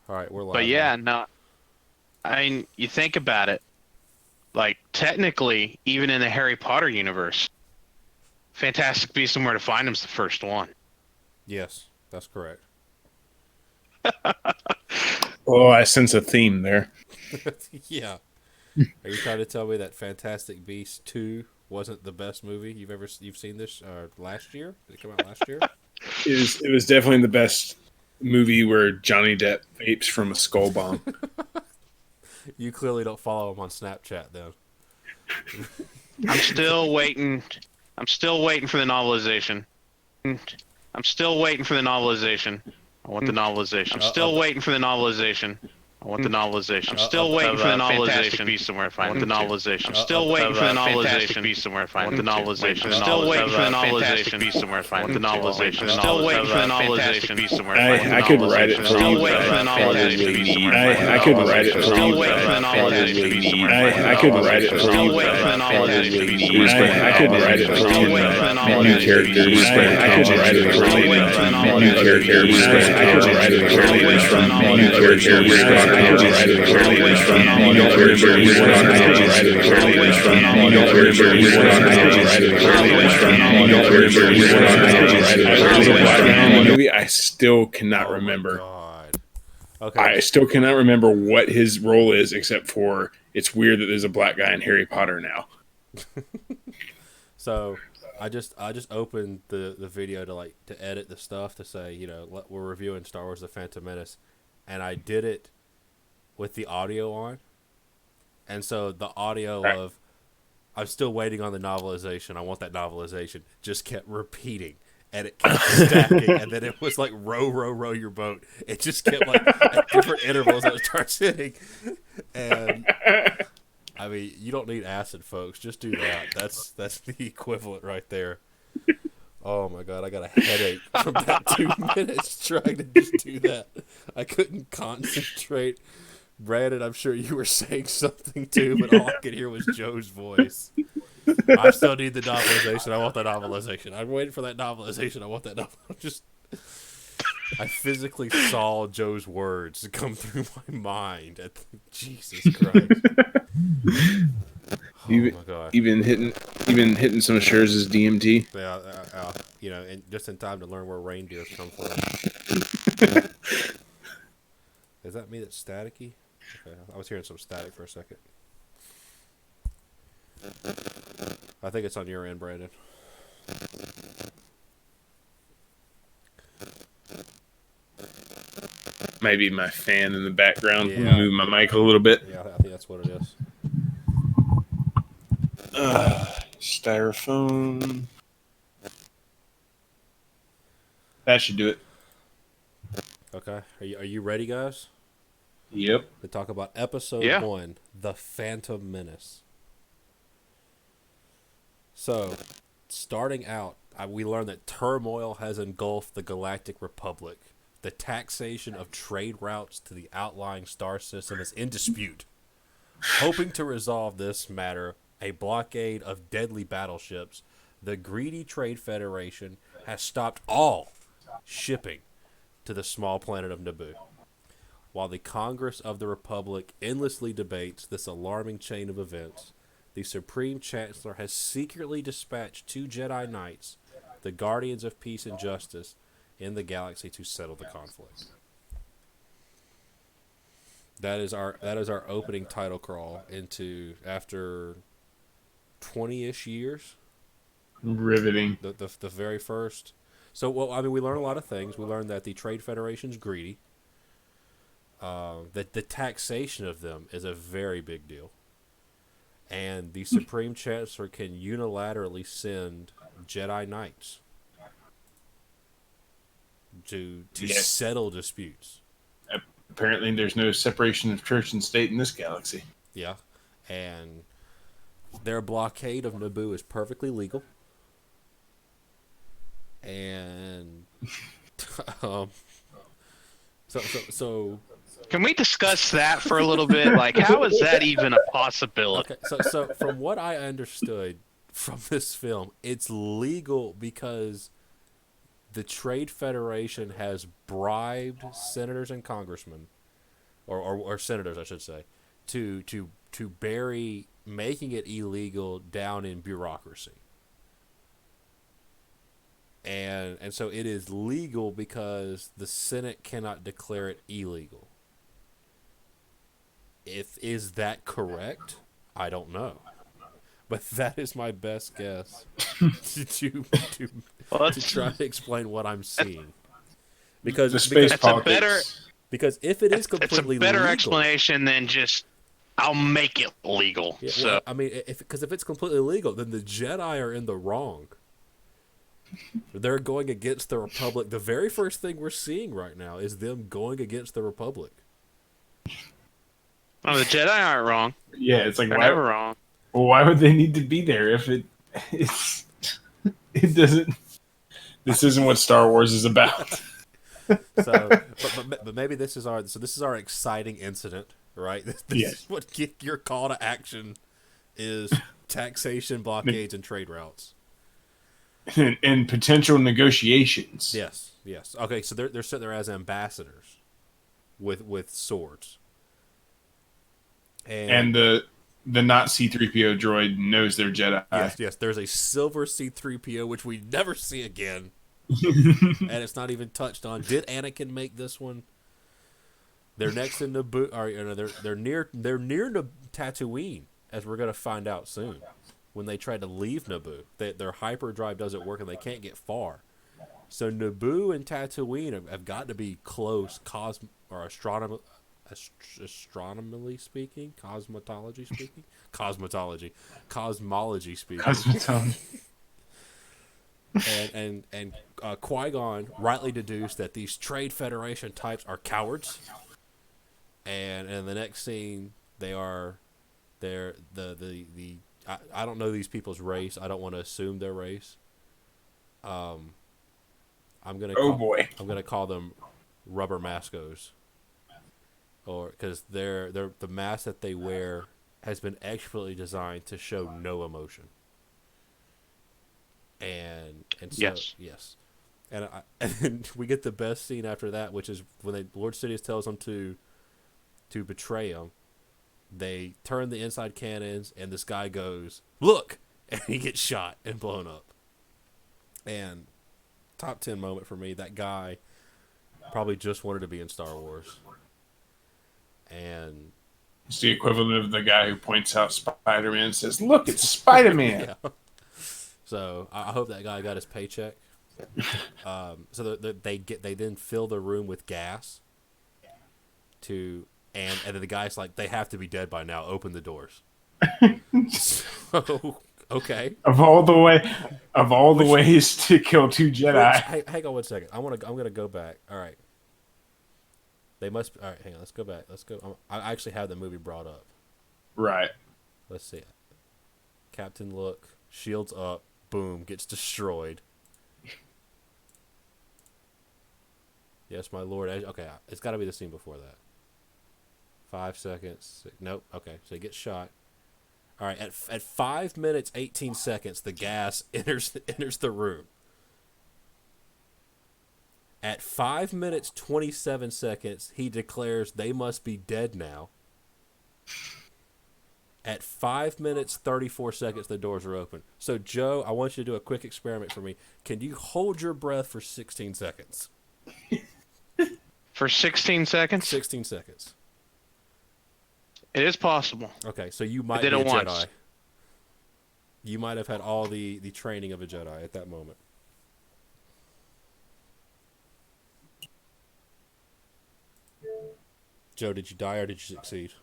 All right, we're But live now. yeah, no, I mean, you think about it, like technically, even in the Harry Potter universe, Fantastic Beasts and Where to Find Them's the first one. Yes, that's correct. Oh, I sense a theme there. Yeah. Are you trying to tell me that Fantastic Beasts 2 wasn't the best movie you've seen this last year? Did it come out last year? It was definitely the best movie where Johnny Depp vapes from a skull bomb. You clearly don't follow him on Snapchat then. I'm still waiting. I'm still waiting for the novelization. I'm still waiting for the novelization. I want the novelization. I'm still waiting for the novelization. I want the novelization. I'm still waiting for the novelization. Beast somewhere if I want the novelization. I'm still waiting for the novelization. Beast somewhere if I want the novelization. I'm still waiting for the novelization. Beast somewhere if I want the novelization. I'm still waiting for the novelization. Beast somewhere if I want the I could write it novelization. for Still you. waiting for the novelization. Beast somewhere if I want the I could write it novelization. for Still you. waiting for the novelization. Beast somewhere if I want the I could write it novelization. for Still you. waiting for the novelization. Beast somewhere if I want the I could write it for novelization. Still you. waiting for the New novelization. characters. I could write it for Still you. waiting for the New novelization. characters. I could write it for you. New characters. I could write it for you. Movie, I still cannot remember. God. Okay. I still cannot remember what his role is, except for it's weird that there's a black guy in Harry Potter now. So I just opened the video to edit the stuff to say, we're reviewing Star Wars: The Phantom Menace, and I did it with the audio on, and so the audio Right. of I'm still waiting on the novelization. I want that novelization. Just kept repeating, and it kept stacking, and then it was like row, row, row your boat. It just kept like at different intervals it starts hitting, and I mean, you don't need acid, folks. Just do that. That's the equivalent right there. Oh my god, I got a headache from that 2 minutes trying to just do that. I couldn't concentrate. Brandon, I'm sure you were saying something too, but all I could hear was Joe's voice. I still need the novelization. I want that novelization. I'm waiting for that novelization. I want that novelization. I physically saw Joe's words come through my mind. Jesus Christ. Oh my god. Even hitting some of Scherz's DMT. Yeah, and just in time to learn where reindeers come from. Is that me that's staticky? Okay, I was hearing some static for a second. I think it's on your end, Brandon. Maybe my fan in the background. Yeah. Move my mic a little bit. Yeah, I think that's what it is. Styrofoam. That should do it. Okay, are you ready, guys? Yep. To talk about episode 1, The Phantom Menace. So, starting out, we learned that turmoil has engulfed the Galactic Republic. The taxation of trade routes to the outlying star system is in dispute. Hoping to resolve this matter, a blockade of deadly battleships, the greedy Trade Federation has stopped all shipping to the small planet of Naboo. While the Congress of the Republic endlessly debates this alarming chain of events, the Supreme Chancellor has secretly dispatched 2 Jedi Knights, the Guardians of Peace and Justice, in the galaxy to settle the conflict. That is our opening title crawl into, after 20-ish years, Riveting. the very first. So, we learned a lot of things. We learned that the Trade Federation's greedy. That the taxation of them is a very big deal. And the Supreme Chancellor can unilaterally send Jedi Knights to settle disputes. Apparently, there's no separation of church and state in this galaxy. Yeah. And their blockade of Naboo is perfectly legal. And so Can we discuss that for a little bit? Like, how is that even a possibility? okay, so from what I understood from this film, it's legal because the Trade Federation has bribed senators and congressmen or senators, I should say, to bury making it illegal down in bureaucracy. And so it is legal because the Senate cannot declare it illegal. Is that correct? I don't know, but that is my best guess to Well, try to explain what I'm seeing. Because The space That's a politics. better- because if it is it's a completely better legal, explanation than just I'll make it legal. yeah, So well, I mean, if it's completely legal, then the Jedi are in the wrong. They're going against the Republic. The very first thing we're seeing right now is them going against the Republic. the Jedi aren't wrong. Yeah, it's like They're why? never wrong. Well, why would they need to be there if it doesn't? This isn't what Star Wars is about. So, but maybe this is our exciting incident, right? This Yes. is what your call to action is: taxation, blockades, and trade routes. and potential negotiations. Yes. Okay, so they're sitting there as ambassadors with swords. And the not C-3PO droid knows they're Jedi. Yes. There's a silver C-3PO, which we never see again, and it's not even touched on. Did Anakin make this one? They're next in Naboo. Or they're near Tatooine, as we're gonna find out soon. When they try to leave Naboo, their hyperdrive doesn't work and they can't get far. So Naboo and Tatooine have got to be close, astronomically speaking, cosmology speaking. And Qui-Gon rightly deduced that these Trade Federation types are cowards. And in the next scene, they're the I don't know these people's race. I don't want to assume their race. I'm gonna call them rubber mascos, or because they're the mask that they wear has been expertly designed to show no emotion. And so yes. And and we get the best scene after that, which is when Lord Sidious tells them to betray him. They turn the inside cannons, and this guy goes, "Look!" and he gets shot and blown up. And top 10 moment for me, that guy probably just wanted to be in Star Wars. And it's the equivalent of the guy who points out Spider-Man and says, "Look, it's Spider-Man." yeah. So I hope that guy got his paycheck. So they then fill the room with gas and then the guy's like, they have to be dead by now. Open the doors. So, okay. Of all the ways to kill two Jedi. Hang on one second. I'm gonna go back. All right. They must. All right. Hang on. Let's go back. Let's go. I actually have the movie brought up. Right. Let's see it. Captain Look, shields up, boom, gets destroyed. Yes, my lord. Okay, it's got to be the scene before that. 5 seconds. Nope. Okay, so he gets shot. All right, at 5 minutes 18 seconds, the gas enters the room. At 5 minutes 27 seconds, he declares they must be dead now. At 5 minutes 34 seconds, the doors are open. So, Joe, I want you to do a quick experiment for me. Can you hold your breath for 16 seconds? For 16 seconds? 16 seconds. It is possible. Okay, so you might I did be a it once. Jedi. You might have had all the training of a Jedi at that moment. Joe, did you die or did you succeed?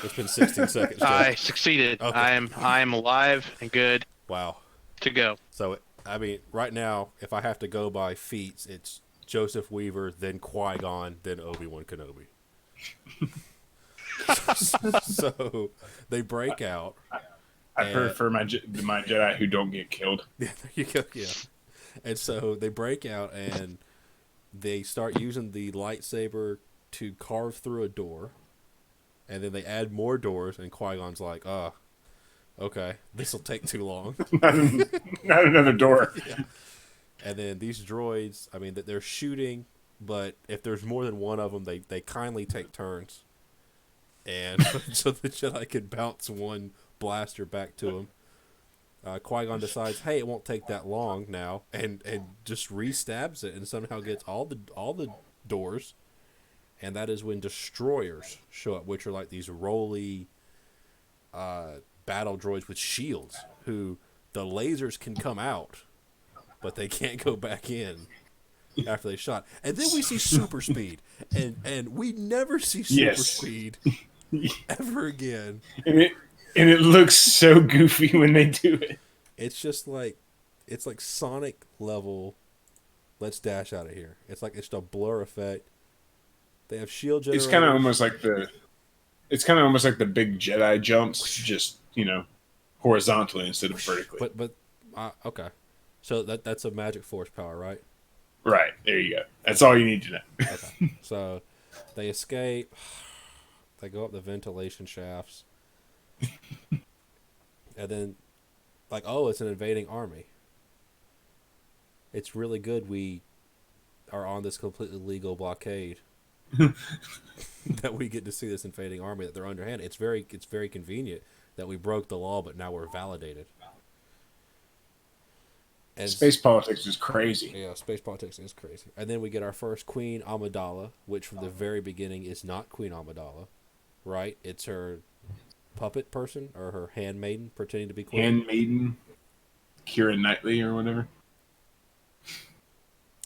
It's been 16 seconds. Joe. I succeeded. Okay. I am alive and good Wow. to go. So, I mean, right now, if I have to go by feats, it's Joseph Weaver, then Qui-Gon, then Obi-Wan Kenobi. So they break out. I prefer my Jedi who don't get killed. Yeah, there you go. Yeah, and so they break out and they start using the lightsaber to carve through a door, and then they add more doors. And Qui-Gon's like, okay, this will take too long." Not another door. Yeah. And then these droids, I mean, that they're shooting but if there's more than one of them, they kindly take turns, and so the Jedi can bounce one blaster back to him. Qui-Gon decides, hey, it won't take that long now, and just re-stabs it, and somehow gets all the doors, and that is when destroyers show up, which are like these roly battle droids with shields, who the lasers can come out, but they can't go back in after they shot. And then we see super speed, and we never see super speed ever again. And it looks so goofy when they do it. It's just like, it's like Sonic level. Let's dash out of here. It's just a blur effect. They have shield generators. It's kind of almost like the big Jedi jumps, just horizontally instead of vertically. But okay, so that's a magic force power, right? Right, there you go. That's all you need to know. Okay, so they escape. They go up the ventilation shafts, and then, it's an invading army. It's really good we are on this completely legal blockade that we get to see this invading army, that they're underhand. It's very convenient that we broke the law, but now we're validated. And space politics is crazy. Yeah, space politics is crazy. And then we get our first Queen Amidala, which from the very beginning is not Queen Amidala, right? It's her puppet person, or her handmaiden pretending to be queen. Handmaiden, Keira Knightley or whatever.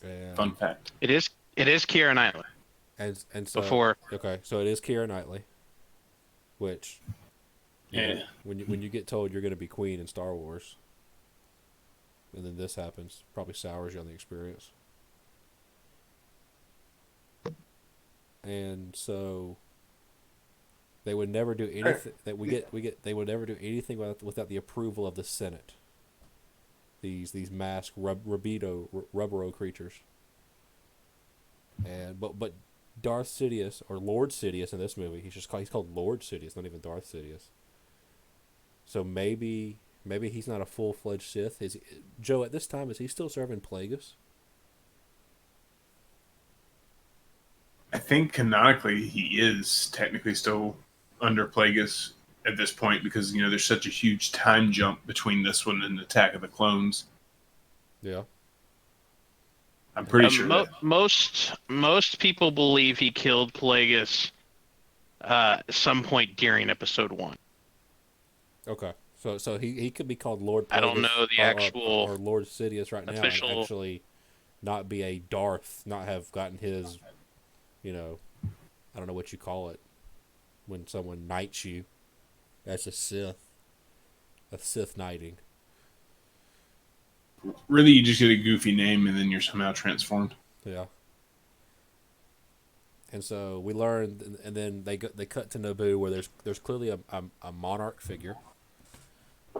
And fun fact. It is Keira Knightley. And so Before. Okay, so it is Keira Knightley, which when you get told you're going to be queen in Star Wars, and then this happens, probably sours you on the experience. And so they would never do anything they would never do anything without the approval of the Senate. These masked Rubbero creatures. And but Darth Sidious, or Lord Sidious in this movie, he's called Lord Sidious, not even Darth Sidious. So maybe he's not a full-fledged Sith. Joe, at this time, is he still serving Plagueis? I think canonically he is technically still under Plagueis at this point, because there's such a huge time jump between this one and Attack of the Clones. Yeah. I'm pretty sure. Most people believe he killed Plagueis at some point during Episode 1. Okay. So he could be called Lord Plagueis, I don't know the actual or Lord Sidious right now, and official actually not be a Darth, not have gotten his, I don't know what you call it, when someone knights you. That's a Sith knighting. Really, you just get a goofy name and then you're somehow transformed. Yeah. And so we learn, and then they cut to Naboo, where there's clearly a monarch figure,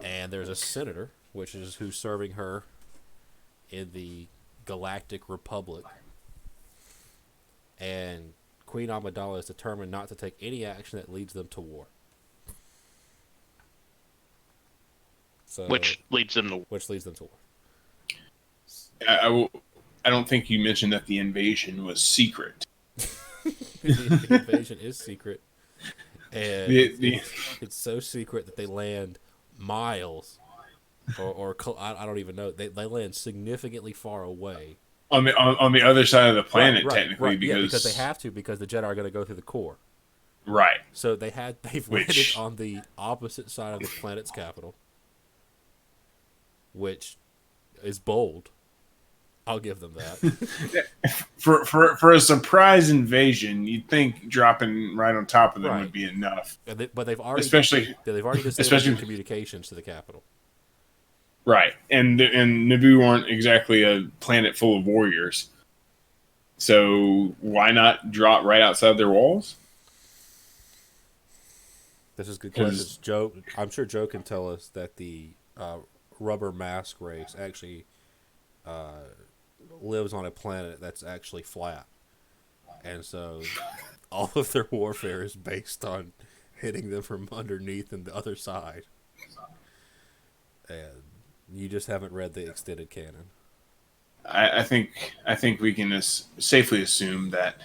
and there's a senator, which is who's serving her in the Galactic Republic. And Queen Amidala is determined not to take any action that leads them to war. So, which leads them to war. I don't think you mentioned that the invasion was secret. The invasion is secret, and it's so secret that they land miles, or I don't even know. They land significantly far away on the other side of the planet, technically, right. because because they have to, because the Jedi are going to go through the core. Right. So they've landed on the opposite side of the planet's capital, which is bold. I'll give them that. for a surprise invasion, you'd think dropping right on top of them would be enough. But they've already disabled communications to the capital. Right, and Naboo aren't exactly a planet full of warriors, so why not drop right outside their walls? This is good questions, Joe. I'm sure Joe can tell us that the rubber mask race actually lives on a planet that's actually flat, and so all of their warfare is based on hitting them from underneath and the other side. And you just haven't read the extended canon. I think we can safely assume that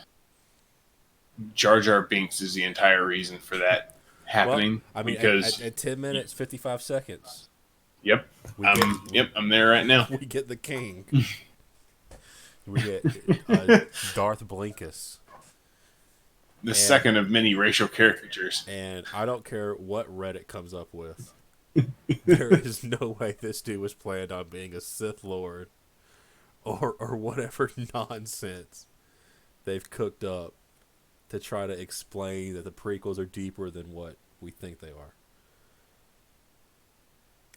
Jar Jar Binks is the entire reason for that Well, happening. I mean, Because at 10 minutes 55 seconds, yep, we get I'm there right now. we get the king. We get Darth Blinkus. The second of many racial caricatures. And I don't care what Reddit comes up with. There is no way this dude was planned on being a Sith Lord or whatever nonsense they've cooked up to try to explain that the prequels are deeper than what we think they are.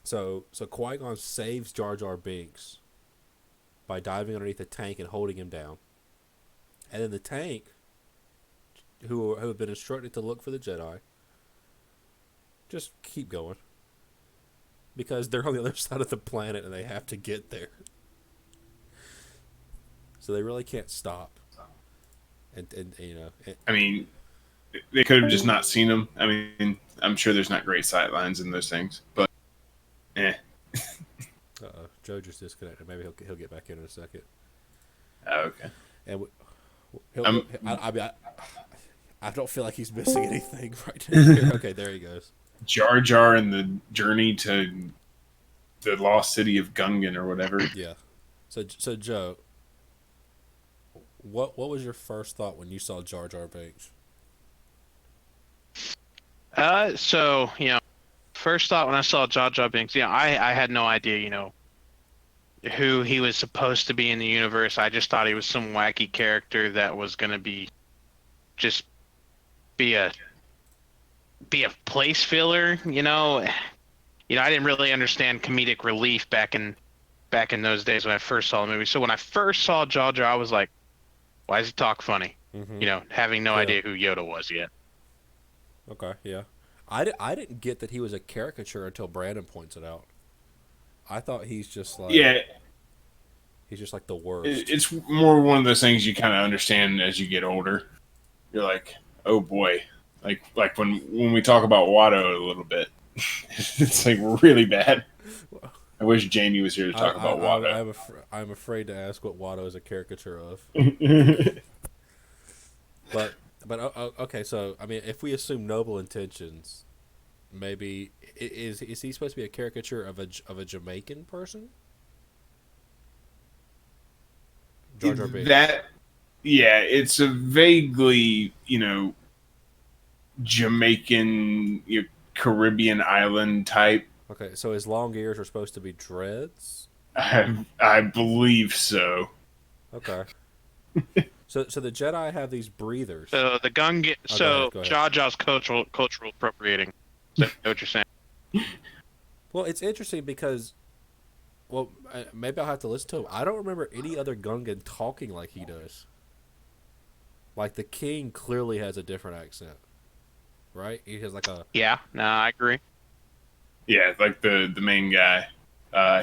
So Qui-Gon saves Jar Jar Binks by diving underneath the tank and holding him down. And then the tank, who have been instructed to look for the Jedi, just keep going. Because they're on the other side of the planet and they have to get there. So they really can't stop. And you know... I mean, they could have just not seen him. I mean, I'm sure there's not great sight lines in those things. But, Uh-oh. Joe just disconnected. Maybe he'll get back in a second. Oh, okay. And I don't feel like he's missing anything right now. Okay, there he goes. Jar Jar and the journey to the lost city of Gungan or whatever. Yeah. So Joe, what was your first thought when you saw Jar Jar Binks? So, first thought when I saw Jar Jar Binks, I had no idea, who he was supposed to be in the universe. I just thought he was some wacky character that was going to be a place filler, I didn't really understand comedic relief back in those days when I first saw the movie. So when I first saw Jar Jar, I was like, why does he talk funny? Mm-hmm. Having no idea who Yoda was yet. Okay, yeah. I didn't get that he was a caricature until Brandon points it out. I thought he's just like... Yeah. He's just like the worst. It's more one of those things you kind of understand as you get older. You're like, oh boy. Like when we talk about Watto a little bit, it's like really bad. I wish Jamie was here to talk about Watto. I'm afraid to ask what Watto is a caricature of. But okay, so I mean, if we assume noble intentions, maybe is he supposed to be a caricature of a Jamaican person? Jar Jar Binks. It's a vaguely Jamaican, Caribbean island type. Okay, so his long ears are supposed to be dreads? I believe so. Okay. So the Jedi have these breathers. So the Gungan. Go ahead. Jar Jar's cultural appropriating. Is that what you're saying? Well, it's interesting because, maybe I'll have to listen to him. I don't remember any other Gungan talking like he does. Like the king clearly has a different accent, right? He has like a... Yeah, no, I agree. Yeah, like the main guy.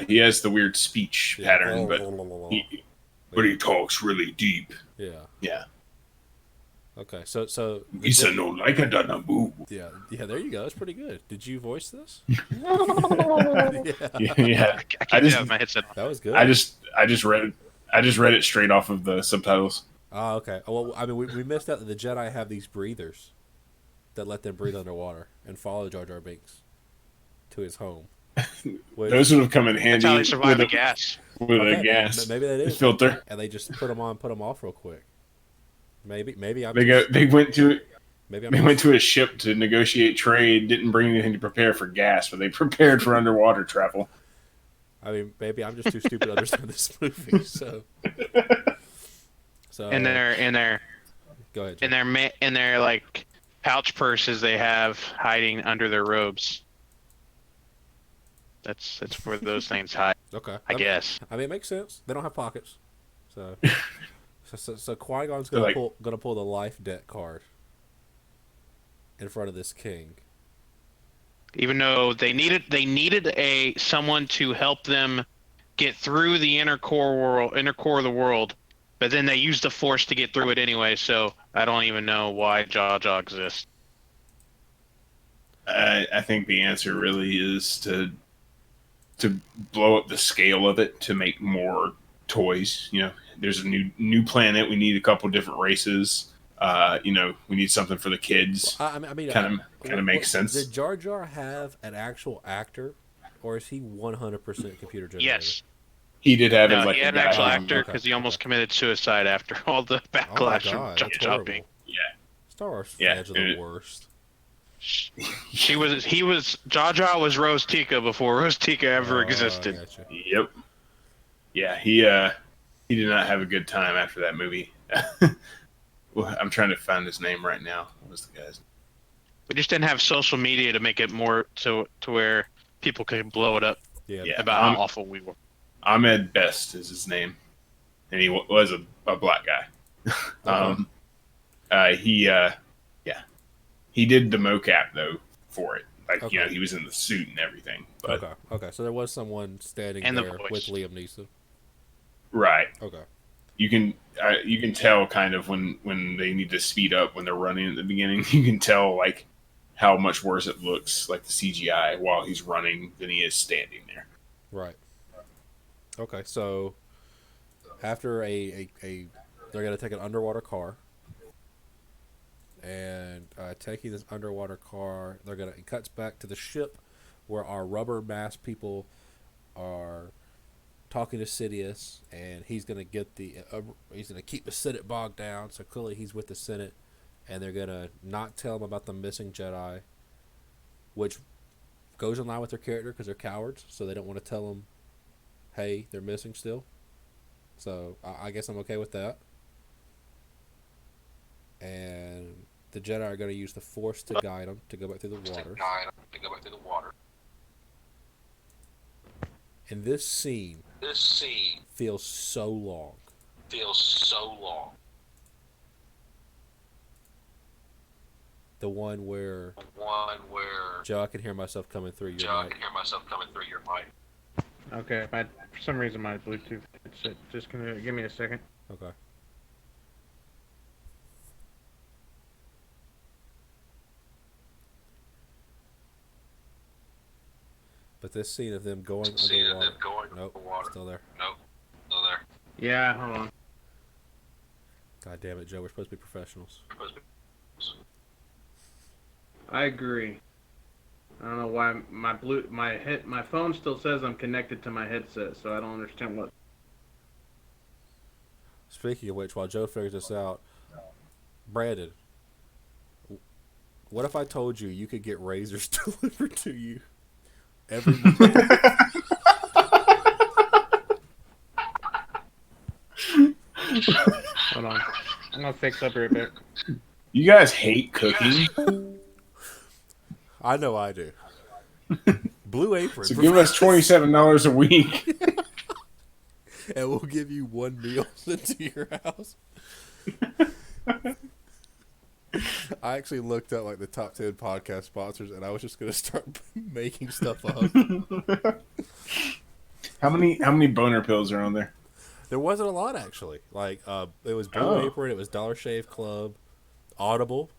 He has the weird speech pattern, but he talks really deep. Yeah. Yeah. Okay, so He said no like a danabu. Yeah, there you go. That's pretty good. Did you voice this? Yeah. I just have my headset on. That was good. I just read it straight off of the subtitles. Oh, okay. Well, I mean, we missed out that the Jedi have these breathers that let them breathe underwater and follow Jar Jar Binks to his home. Those would have come in handy. That's how they survive the gas. With a gas. Maybe they did. Filter. And they just put them on, put them off real quick. Maybe They went to a ship to negotiate trade. Didn't bring anything to prepare for gas, but they prepared for underwater travel. I mean, maybe I'm just too stupid to understand this movie. So in their go ahead. Jim. in their like pouch purses they have hiding under their robes. That's where those things hide. Okay, I guess. I mean, it makes sense. They don't have pockets, so Qui-Gon's gonna pull the life debt card in front of this king. Even though they needed someone to help them get through the inner core of the world, but then they used the Force to get through it anyway. So I don't even know why Jar Jar exists. I think the answer really is to blow up the scale of it to make more toys. There's a new planet. We need a couple different races. We need something for the kids. I mean, kind of makes sense. Did Jar Jar have an actual actor, or is he 100% computer generated? Yes. He did have No, like he had a an actual guy. actor because he almost committed suicide after all the Oh my backlash from god, Jar that's Jar horrible. being. Yeah. Star Wars Yeah, fans are the worst. Jar Jar was Rose Tika before Rose Tika ever I existed. gotcha. Yep. Yeah, he did not have a good time after that movie. Well, I'm trying to find his name right now. What was the guy's name? We just didn't have social media to make it more to where people could blow it up Yeah. about how awful we were. Ahmed Best is his name, and he was a black guy. He did the mocap though for it. Like Okay. he was in the suit and everything. But Okay. So there was someone standing And the there voice. with Liam Neeson. right, Okay. you can tell kind of when they need to speed up when they're running at the beginning. You can tell like how much worse it looks, like the CGI while he's running than he is standing there. Right. Okay. So after they're gonna take an underwater car, and taking this underwater car, it cuts back to the ship where our rubber mask people are talking to Sidious, and he's gonna get he's gonna keep the Senate bogged down. So clearly he's with the Senate, and they're gonna not tell him about the missing Jedi, which goes in line with their character because they're cowards, so they don't want to tell them, hey, they're missing still. So I guess I'm okay with that. And the Jedi are going to use the Force to guide them to go back through the water. And this scene feels so long. The one where Joe, I can hear myself coming through your mic. Okay, for some reason my Bluetooth headset. Just give me a second. Okay. But this scene of them going underwater. Nope, still there. Yeah, hold on. God damn it, Joe. We're supposed to be professionals. I agree. I don't know why my phone still says I'm connected to my headset, so I don't understand what. Speaking of which, while Joe figures this out, Brandon, what if I told you you could get razors delivered to you every month? Hold on. I'm gonna fix up here a bit. You guys hate cooking, I know I do. Blue Apron. so give us $27 a week. And we'll give you one meal sent to your house. I actually looked at like the top 10 podcast sponsors, and I was just gonna start making stuff up. How many boner pills are on there? There wasn't a lot actually. Like it was Blue Apron, it was Dollar Shave Club, Audible.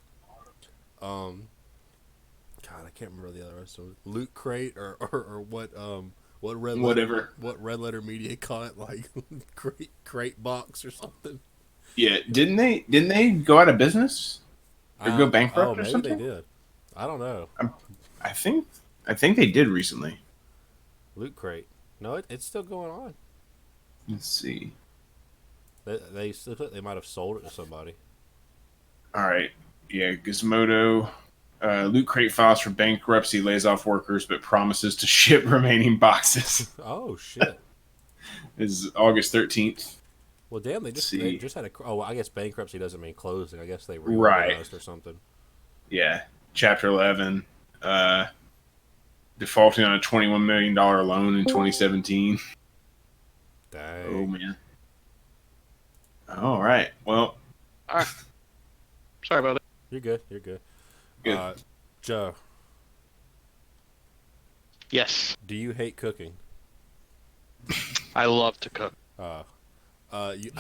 God, I can't remember the other one. So Loot Crate or what red letter media call it, like crate box or something. Yeah, didn't they go out of business or go bankrupt or maybe something? they did. I don't know. I think they did recently. Loot Crate. No, it's still going on. Let's see. They might have sold it to somebody. All right. Yeah, Gizmodo. Loot Crate files for bankruptcy, lays off workers, but promises to ship remaining boxes. Oh shit! This is August 13th. Well, damn, they just had a. Oh, well, I guess bankruptcy doesn't mean closing. I guess they Right. reorganized or something. Yeah, Chapter 11. Defaulting on a $21 million loan in 2017. Dang. Oh man. All right. Well. All right. Sorry about that. You're good. You're good. Good. Joe, Yes, do you hate cooking? I love to cook. I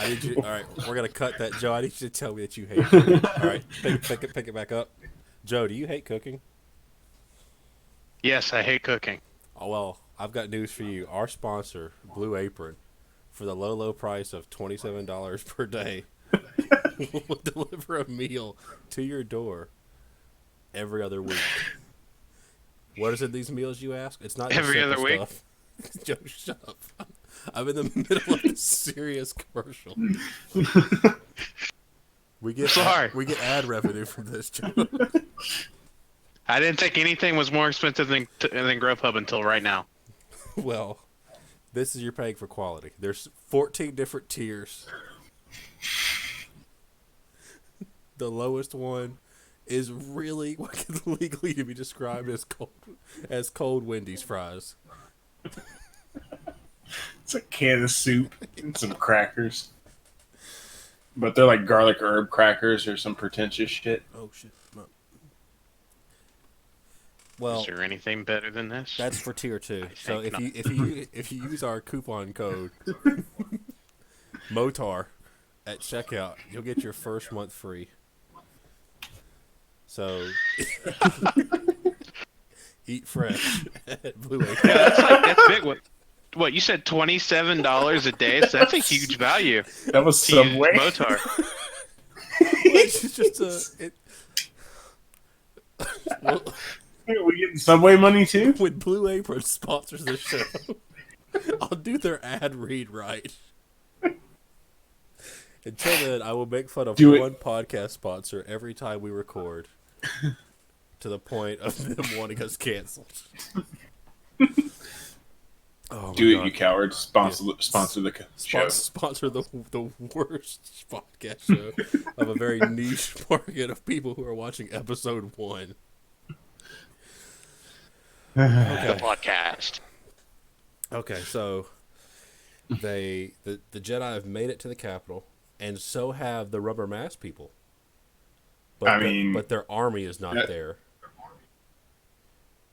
need you. All right, we're gonna cut that, Joe. I need you to tell me that you hate cooking. All right, pick it back up. Joe, do you hate cooking? Yes, I hate cooking. Oh well, I've got news for you. Our sponsor, Blue Apron, for the low price of $27 per day, will deliver a meal to your door every other week. What is in these meals, you ask? It's not just Every simple other week? stuff. Joe, shut up. I'm in the middle of a serious commercial. We get Sorry. ad revenue from this, Joe. I didn't think anything was more expensive than Grubhub until right now. Well, this is you're paying for quality. There's 14 different tiers. The lowest one is really what can legally to be described as cold Wendy's fries. It's a can of soup and some crackers. But they're like garlic herb crackers or some pretentious shit. Oh shit. No. Well, Is there anything better than this? that's for tier 2. So think if you use our coupon code MOTAR at checkout, you'll get your first month free. So eat fresh at Blue Acre. Yeah, that's big. What you said? $27 a day. So that's a huge value. That was To use Subway. Motar. It's just well, We getting Subway money too? when Blue Apron sponsors this show, I'll do their ad read right. Until then, I will make fun of one podcast sponsor every time we record, to the point of them wanting us canceled. Oh Do it, God. you coward. Sponsor the show. Sponsor the worst podcast show of a very niche market of people who are watching episode 1. The Okay. podcast. Okay, so the Jedi have made it to the Capitol, and so have the rubber mask people. But but their army is not there.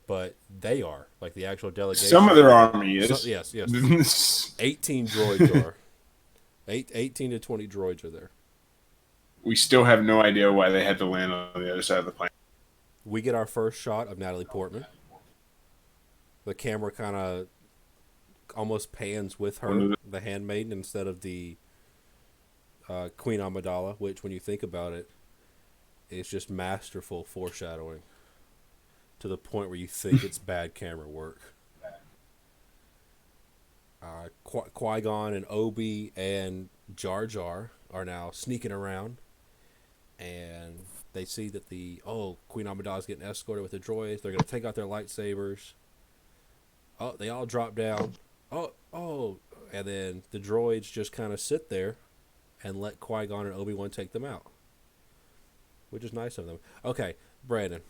But they are, like the actual delegation. Some of their army is. Yes. 18 droids are. 18 to 20 droids are there. We still have no idea why they had to land on the other side of the planet. We get our first shot of Natalie Portman. The camera kind of almost pans with her, the handmaiden, instead of the Queen Amidala, which, when you think about it, is just masterful foreshadowing to the point where you think it's bad camera work. Qui-Gon and Obi and Jar Jar are now sneaking around, and they see that Queen Amidala's getting escorted with the droids. They're going to take out their lightsabers. Oh, they all drop down. Oh, and then the droids just kind of sit there and let Qui-Gon and Obi-Wan take them out, which is nice of them. Okay, Brandon.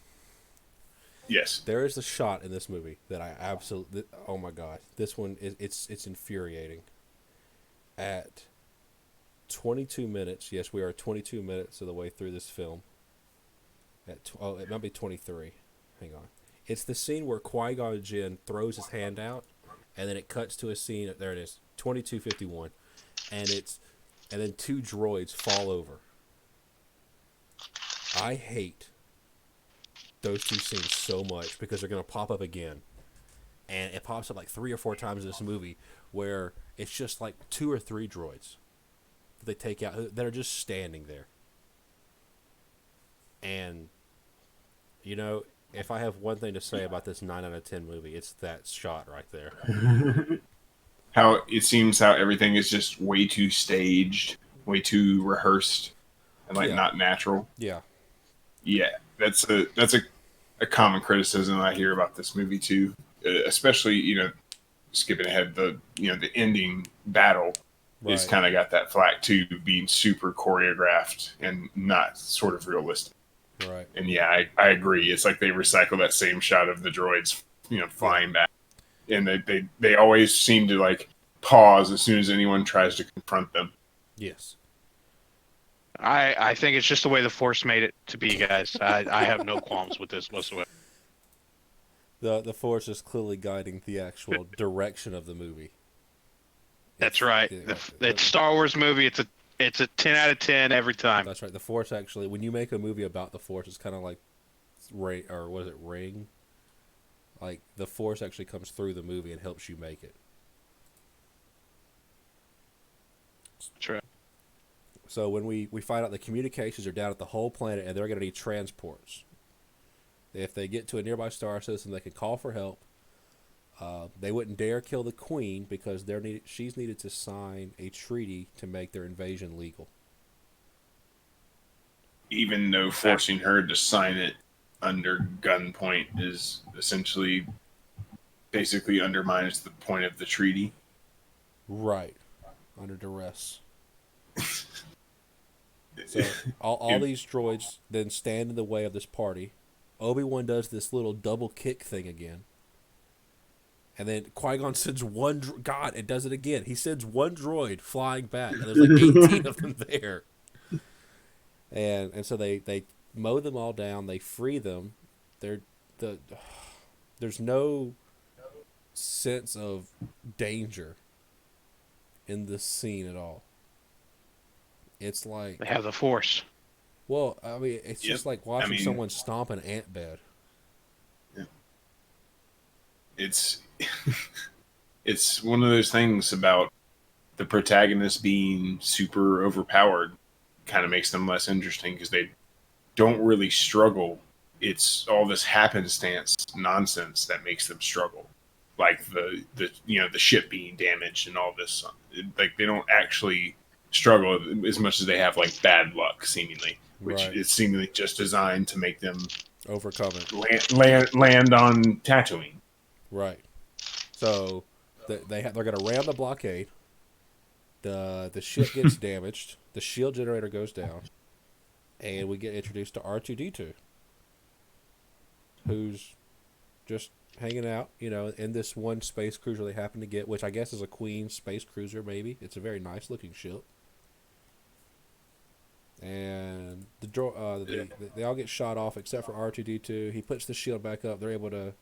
Yes. There is a shot in this movie that I absolutely... Oh, my God. This one, it's infuriating. At 22 minutes... Yes, we are 22 minutes of the way through this film. It might be 23. Hang on. It's the scene where Qui-Gon Jinn throws his hand out, and then it cuts to a scene... There it is. 22:51. And then 2 droids fall over. I hate those 2 scenes so much because they're going to pop up again. And it pops up like 3 or 4 times in this movie where it's just like 2 or 3 droids that they take out that are just standing there. And, you know, if I have one thing to say about this 9 out of 10 movie, it's that shot right there. How it seems how everything is just way too staged, way too rehearsed, and not natural. Yeah. Yeah, that's a common criticism I hear about this movie too, especially skipping ahead the ending battle is kind of got that flack too, being super choreographed and not sort of realistic. Right. And yeah, I agree. It's like they recycle that same shot of the droids flying back, and they always seem to like pause as soon as anyone tries to confront them. Yes. I think it's just the way the Force made it to be, guys. I have no qualms with this whatsoever. The Force is clearly guiding the actual direction of the movie. That's right. It's Star Wars movie. It's a 10 out of 10 every time. That's right. The Force actually, when you make a movie about the Force, it's kind of like Ring? Like the Force actually comes through the movie and helps you make it. True. So when we find out the communications are down at the whole planet and they're going to need transports. If they get to a nearby star system, they can call for help. They wouldn't dare kill the queen because she's needed to sign a treaty to make their invasion legal. Even though forcing her to sign it under gunpoint is essentially basically undermines the point of the treaty. Right. Under duress. So all these droids then stand in the way of this party. Obi-Wan does this little double kick thing again. And then Qui-Gon sends one... God, it does it again. He sends one droid flying back. And there's like 18 of them there. And so they mow them all down. They free them. There's no sense of danger in this scene at all. It's like... They have the Force. Well, I mean, it's just like watching someone stomp an ant bed. Yeah. It's one of those things about the protagonist being super overpowered kind of makes them less interesting because they don't really struggle. It's all this happenstance nonsense that makes them struggle. Like the ship being damaged and all this. Like they don't actually struggle as much as they have like bad luck seemingly, which is seemingly just designed to make them overcome it, land on Tatooine. Right. So they're going to ram the blockade. The ship gets damaged. The shield generator goes down, and we get introduced to R2-D2, who's just hanging out, in this one space cruiser they happen to get, which I guess is a Queen space cruiser. Maybe it's a very nice looking ship. And they all get shot off except for R2-D2. He puts the shield back up. They're able to.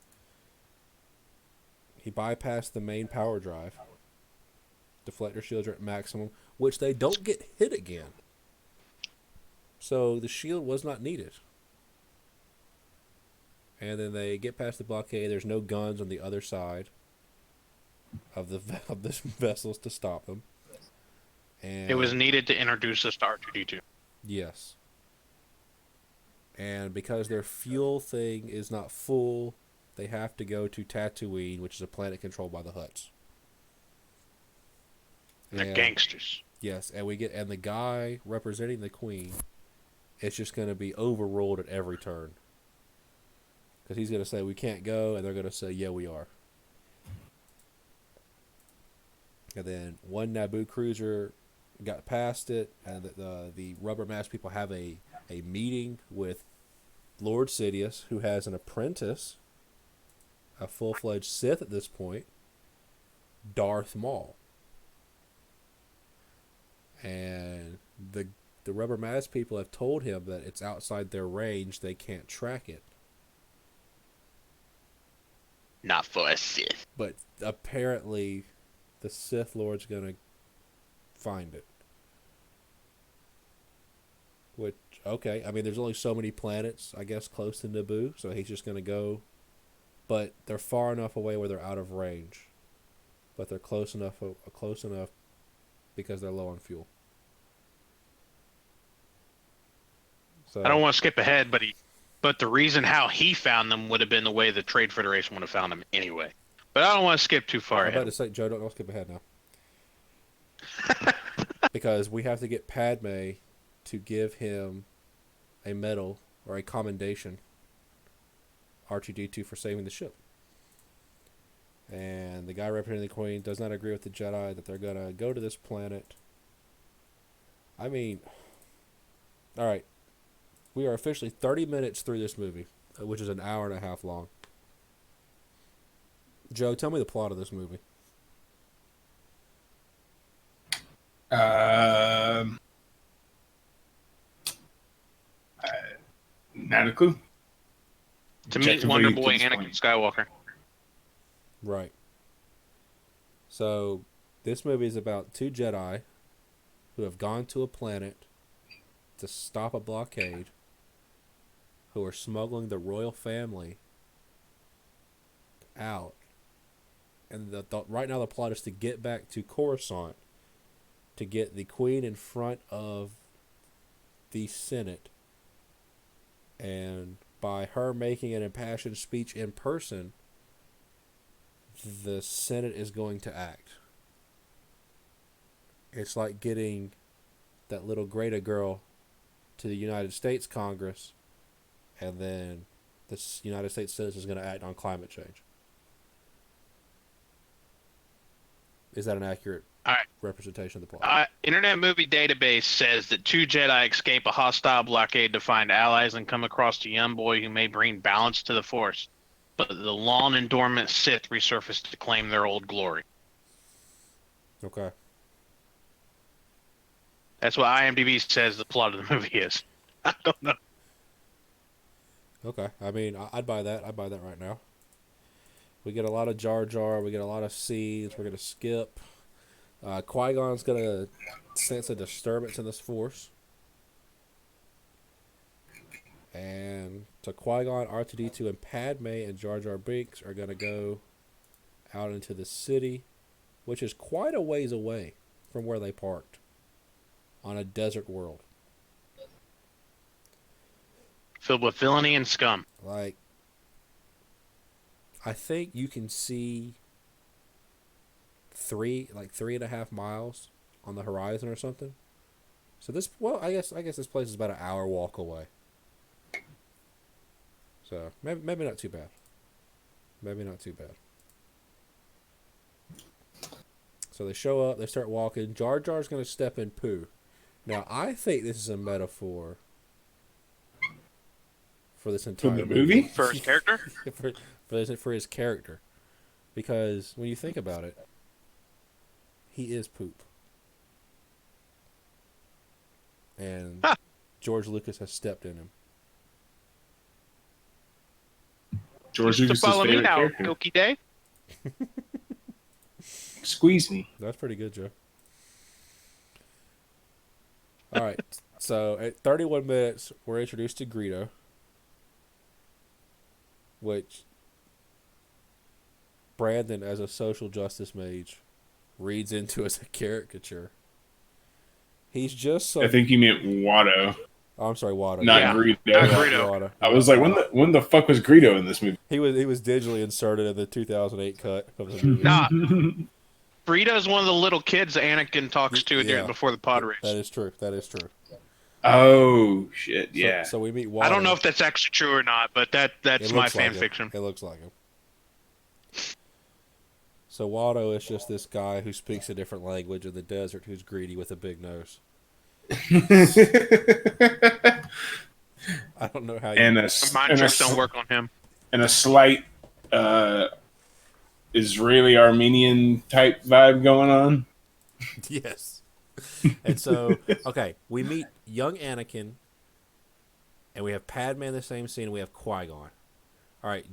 He bypassed the main power drive. Deflector shields are at maximum, which they don't get hit again. So the shield was not needed. And then they get past the blockade. There's no guns on the other side of this vessels to stop them. And it was needed to introduce us to R2-D2. Yes. And because their fuel thing is not full, they have to go to Tatooine, which is a planet controlled by the Hutts. And they're gangsters. Yes, and the guy representing the Queen is just going to be overruled at every turn. Because he's going to say, we can't go, and they're going to say, yeah, we are. And then one Naboo cruiser got past it, and the rubber mask people have a meeting with Lord Sidious, who has an apprentice, a full-fledged Sith at this point, Darth Maul. And the rubber mask people have told him that it's outside their range, they can't track it. Not for a Sith. But apparently the Sith Lord's gonna find it. Which, okay, I mean, there's only so many planets, I guess, close to Naboo, so he's just gonna go. But they're far enough away where they're out of range. But they're close enough because they're low on fuel. So I don't want to skip ahead, but the reason how he found them would have been the way the Trade Federation would have found them anyway. But I don't want to skip too far I'm ahead. about to say, Joe, don't skip ahead now. Because we have to get Padme to give him a medal or a commendation, R2-D2, for saving the ship. And the guy representing the Queen does not agree with the Jedi that they're going to go to this planet. I mean, all right. We are officially 30 minutes through this movie, which is an hour and a half long. Joe, tell me the plot of this movie. Not a clue. To meet Wonder Boy Anakin Skywalker. Right. So, this movie is about two Jedi who have gone to a planet to stop a blockade, who are smuggling the royal family out. And right now the plot is to get back to Coruscant to get the Queen in front of the Senate, and by her making an impassioned speech in person, the Senate is going to act. It's like getting that little Greta girl to the United States Congress, and then the United States Senate is going to act on climate change. Is that an accurate representation of the plot? Internet Movie Database says that 2 Jedi escape a hostile blockade to find allies and come across a young boy who may bring balance to the Force, but the long and dormant Sith resurface to claim their old glory. Okay. That's what IMDb says the plot of the movie is. I don't know. Okay. I mean, I'd buy that. I'd buy that right now. We get a lot of Jar Jar. We get a lot of scenes. We're going to skip. Qui-Gon's going to sense a disturbance in this Force. And so Qui-Gon, R2-D2, and Padme and Jar Jar Binks are going to go out into the city, which is quite a ways away from where they parked, on a desert world. Filled with villainy and scum. Like, I think you can see 3.5 miles on the horizon or something. So I guess this place is about an hour walk away. So maybe not too bad. Maybe not too bad. So they show up, they start walking. Jar Jar's going to step in poo. Now, I think this is a metaphor for this entire movie? For his character? for his character. Because when you think about it, he is poop. And George Lucas has stepped in him. George To Lucas' follow me favorite now, character. Milky Day. Squeeze me. That's pretty good, Joe. All right. So at 31 minutes, we're introduced to Greedo, which Brandon, as a social justice mage, reads into as a caricature. He's just some... I think you meant Watto, Oh, I'm sorry, Watto. not Yeah. Greedo. Not Greedo. Watto. I was like, when the fuck was Greedo in this movie? He was digitally inserted in the 2008 cut of the movie. Nah. Burrito's one of the little kids that Anakin talks to Yeah. before the pod race. That is true. Oh shit! Yeah. So we meet Watto. I don't know if that's actually true or not, but that's It my looks like fan it. fiction. It looks like him. So Watto is just this guy who speaks a different language in the desert who's greedy with a big nose. I don't know how you... and Mind tricks don't work on him. and a slight Israeli Armenian type vibe going on. Yes. And so, okay, we meet young Anakin, and we have Padme in the same scene, and we have Qui-Gon. All right,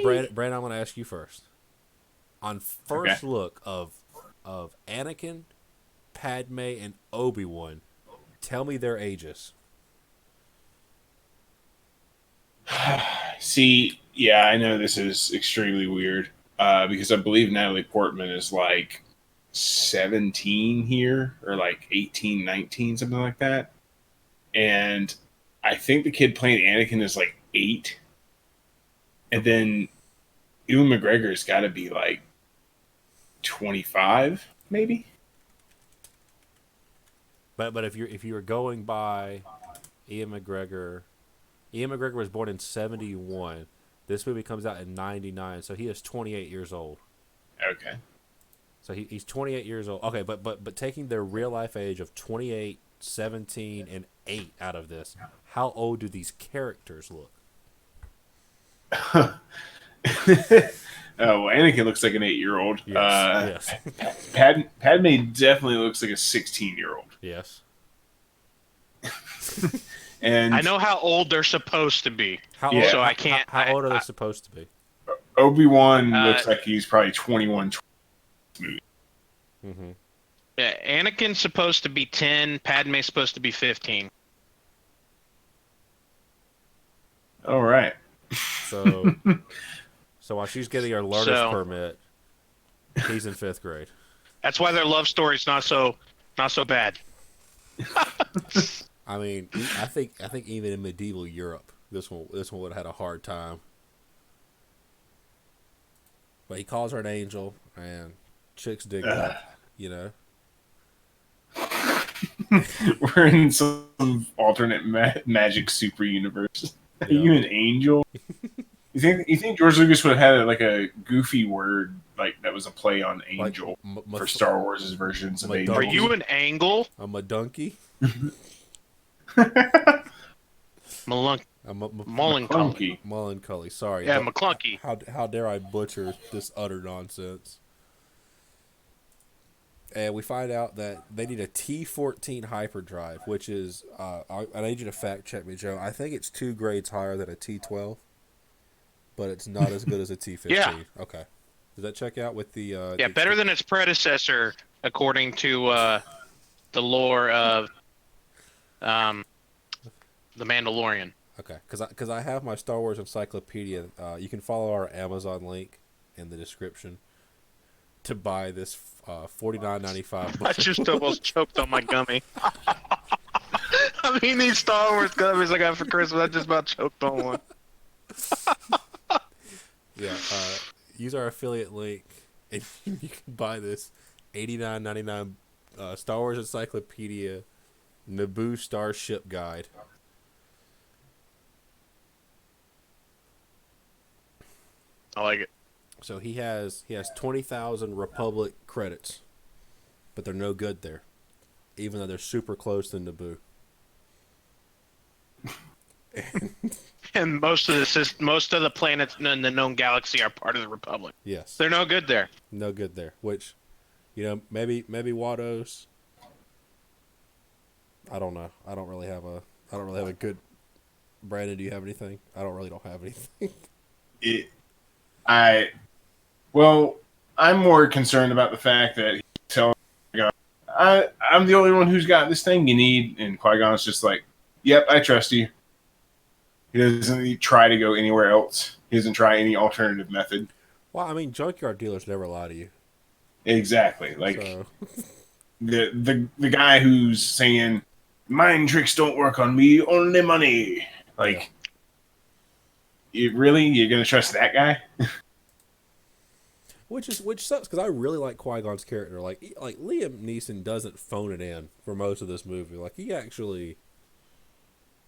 Brandon, I'm going to ask you first. On first look of Anakin, Padme, and Obi-Wan, tell me their ages. See, yeah, I know this is extremely weird because I believe Natalie Portman is like 17 here, or like 18, 19, something like that. And I think the kid playing Anakin is like 8. And then Ewan McGregor's got to be like 25, maybe. But if you were going by Ian McGregor was born in 71. This movie comes out in 99, so he is 28 years old. Okay. So he's 28 years old. Okay, but taking their real life age of 28, 17, and 8 out of this, how old do these characters look? Oh, well, Anakin looks like an 8-year-old. Yes. Padme definitely looks like a 16-year-old. Yes. And I know how old they're supposed to be, How Yeah. old, so I can't. How old are they supposed to be? Obi-Wan looks like he's probably 21. Mm-hmm. Yeah, Anakin's supposed to be 10. Padme's supposed to be 15. All right. So while she's getting her learner's So- permit, he's in 5th grade. That's why their love story's not so bad. I mean, I think even in medieval Europe, this one would have had a hard time. But he calls her an angel, and chicks dig that, you know. We're in some alternate magic super universe. Are Yeah. you an angel? You think George Lucas would have had like a goofy word like that was a play on angel for Star Wars' versions of angel? Are you an angle? I'm a donkey. Melancholy. Melancholy. Sorry. Yeah, McClunky. How dare I butcher this utter nonsense? And we find out that they need a T14 hyperdrive, which is I need you to fact check me, Joe. I think it's 2 grades higher than a T12, but it's not as good as a T15. Yeah. Okay. Does that check out with the? Better than its predecessor, according to the lore of the Mandalorian. Okay, because I have my Star Wars encyclopedia. You can follow our Amazon link in the description to buy this $49.95. I just almost choked on my gummy. I mean, these Star Wars gummies I got for Christmas, I just about choked on one. Yeah, use our affiliate link and you can buy this $89.99 Star Wars encyclopedia Naboo Starship Guide. I like it. So he has 20,000 Republic credits, but they're no good there, even though they're super close to Naboo. And most of the planets in the known galaxy are part of the Republic. Yes, They're no good there. no good there. Which, maybe Watto's. I don't know. I don't really have a good. Brandon, do you have anything? I don't have anything. I'm more concerned about the fact that he's telling Qui-Gon, I'm the only one who's got this thing you need, and Qui-Gon's just like, yep, I trust you. He doesn't try to go anywhere else. He doesn't try any alternative method. Well, I mean, junkyard dealers never lie to you. Exactly. Like So, the guy who's saying, mind tricks don't work on me, only money. Like, you're gonna trust that guy? which sucks because I really like Qui-Gon's character. Like Liam Neeson doesn't phone it in for most of this movie. Like he actually,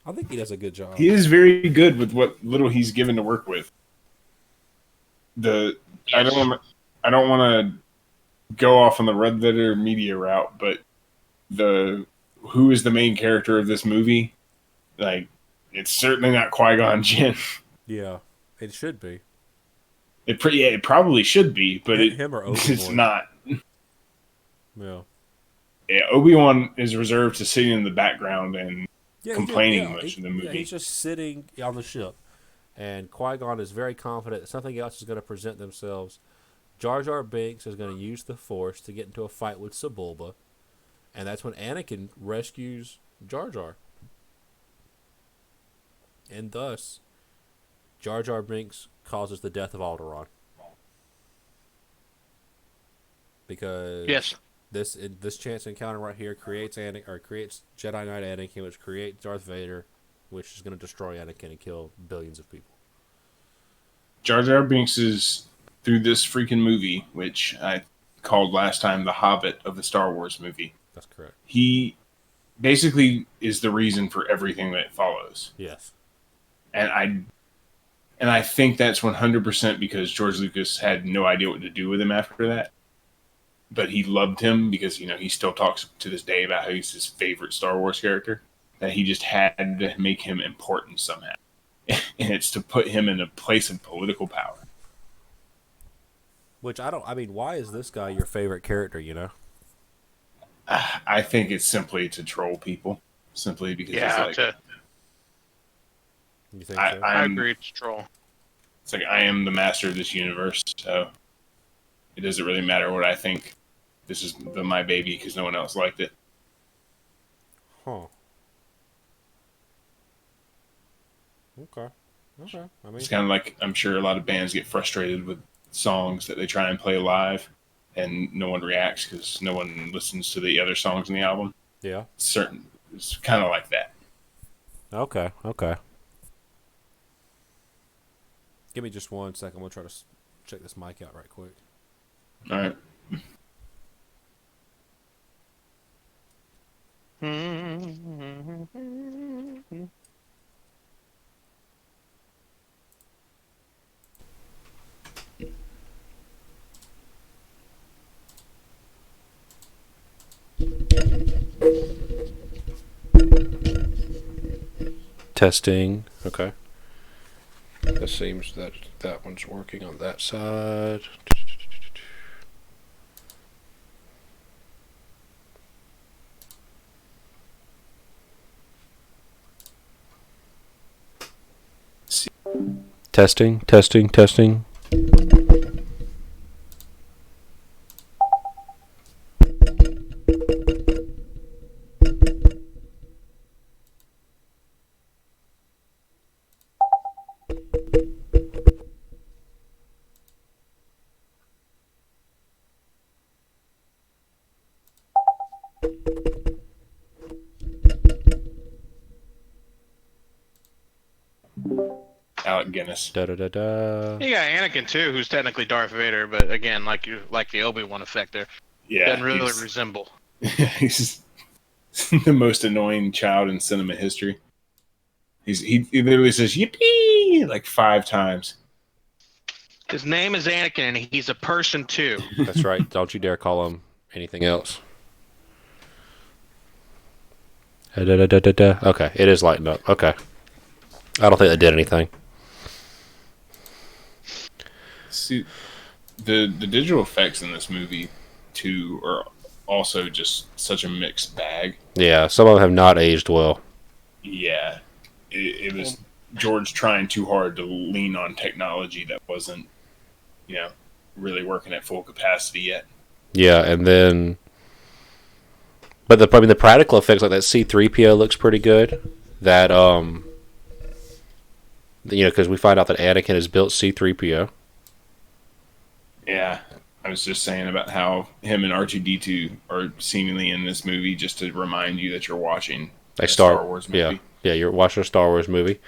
I think he does a good job. He is very good with what little he's given to work with. I don't want to go off on the red letter media route, but who is the main character of this movie? Like, it's certainly not Qui-Gon Jinn. Yeah, it should be. It probably should be, but Him or Obi-Wan. it's not. Yeah. Yeah, Obi-Wan is reserved to sitting in the background and complaining much in the movie. Yeah, he's just sitting on the ship, and Qui-Gon is very confident that something else is going to present themselves. Jar Jar Binks is going to use the Force to get into a fight with Sebulba, and that's when Anakin rescues Jar Jar. And thus, Jar Jar Binks causes the death of Alderaan. Because this chance encounter right here creates Jedi Knight Anakin, which creates Darth Vader, which is going to destroy Anakin and kill billions of people. Jar Jar Binks is, through this freaking movie, which I called last time the Hobbit of the Star Wars movie. That's correct. He basically is the reason for everything that follows. Yes. And I think that's 100% because George Lucas had no idea what to do with him after that. But he loved him because, he still talks to this day about how he's his favorite Star Wars character. That he just had to make him important somehow. And it's to put him in a place of political power. Which why is this guy your favorite character, I think it's simply to troll people. Simply because it's like... You think so? I agree, it's troll. It's like, I am the master of this universe, so it doesn't really matter what I think. This is my baby because no one else liked it. Huh. Okay. It's kind of like, I'm sure a lot of bands get frustrated with songs that they try and play live. and no one reacts because no one listens to the other songs in the album. Yeah. It's kind of like that. Okay. Okay. Give me just 1 second. We'll try to check this mic out right quick. All right. Testing. Okay. It seems that that one's working on that side. Testing, testing, testing. Alec Guinness. Da da da da. You got Anakin too, who's technically Darth Vader, but again, like the Obi-Wan effect there, Yeah, doesn't really resemble. he's the most annoying child in cinema history. He literally says "yippee" like 5 times. His name is Anakin, and he's a person too. That's right. Don't you dare call him anything else. Da, da, da, da, da. Okay, it is lighting up. Okay. I don't think that did anything. See, the digital effects in this movie too are also just such a mixed bag. Yeah, some of them have not aged well. Yeah, it was George trying too hard to lean on technology that wasn't, really working at full capacity yet. Yeah, and then, but the practical effects like that C-3PO looks pretty good. That because we find out that Anakin has built C-3PO. Yeah, I was just saying about how him and R2-D2 are seemingly in this movie just to remind you that you're watching a Star Wars movie. Yeah, you're watching a Star Wars movie.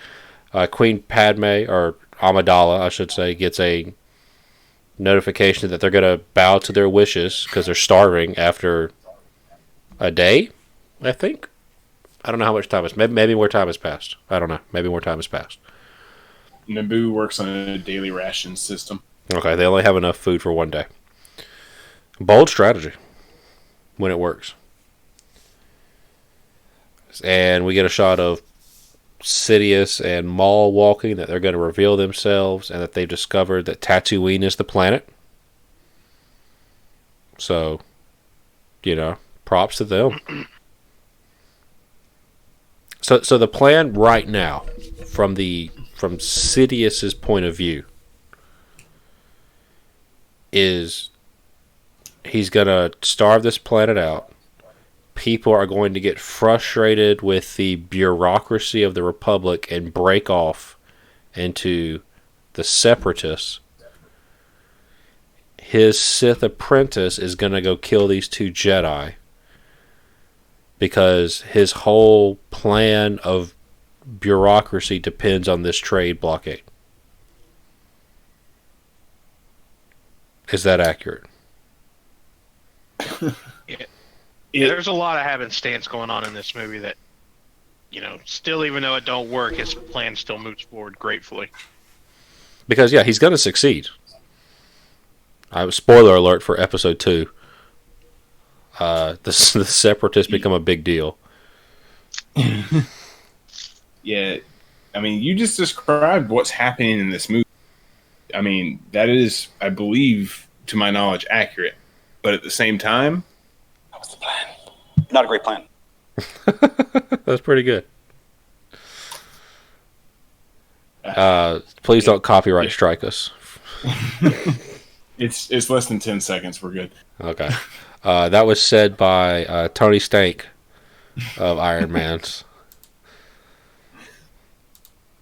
Queen Padme, or Amidala, I should say, gets a notification that they're going to bow to their wishes because they're starving after a day, I think. I don't know how much time has maybe more time has passed. I don't know. Maybe more time has passed. Naboo works on a daily ration system. Okay, they only have enough food for one day. Bold strategy when it works. And we get a shot of Sidious and Maul walking, that they're going to reveal themselves, and that they've discovered that Tatooine is the planet. So, props to them. So the plan right now, from Sidious's point of view, is he's going to starve this planet out. People are going to get frustrated with the bureaucracy of the Republic and break off into the Separatists. His Sith apprentice is going to go kill these 2 Jedi because his whole plan of bureaucracy depends on this trade blockade. Is that accurate? There's a lot of happenstance going on in this movie that, still, even though it don't work, his plan still moves forward gratefully. Because, he's going to succeed. Spoiler alert for episode 2. The Separatists become a big deal. Yeah, I mean, you just described what's happening in this movie. I mean, that is, I believe, to my knowledge, accurate. But at the same time, that was the plan. Not a great plan. That's pretty good. Please don't copyright strike us. It's less than 10 seconds. We're good. Okay. That was said by Tony Stank of Iron Man's.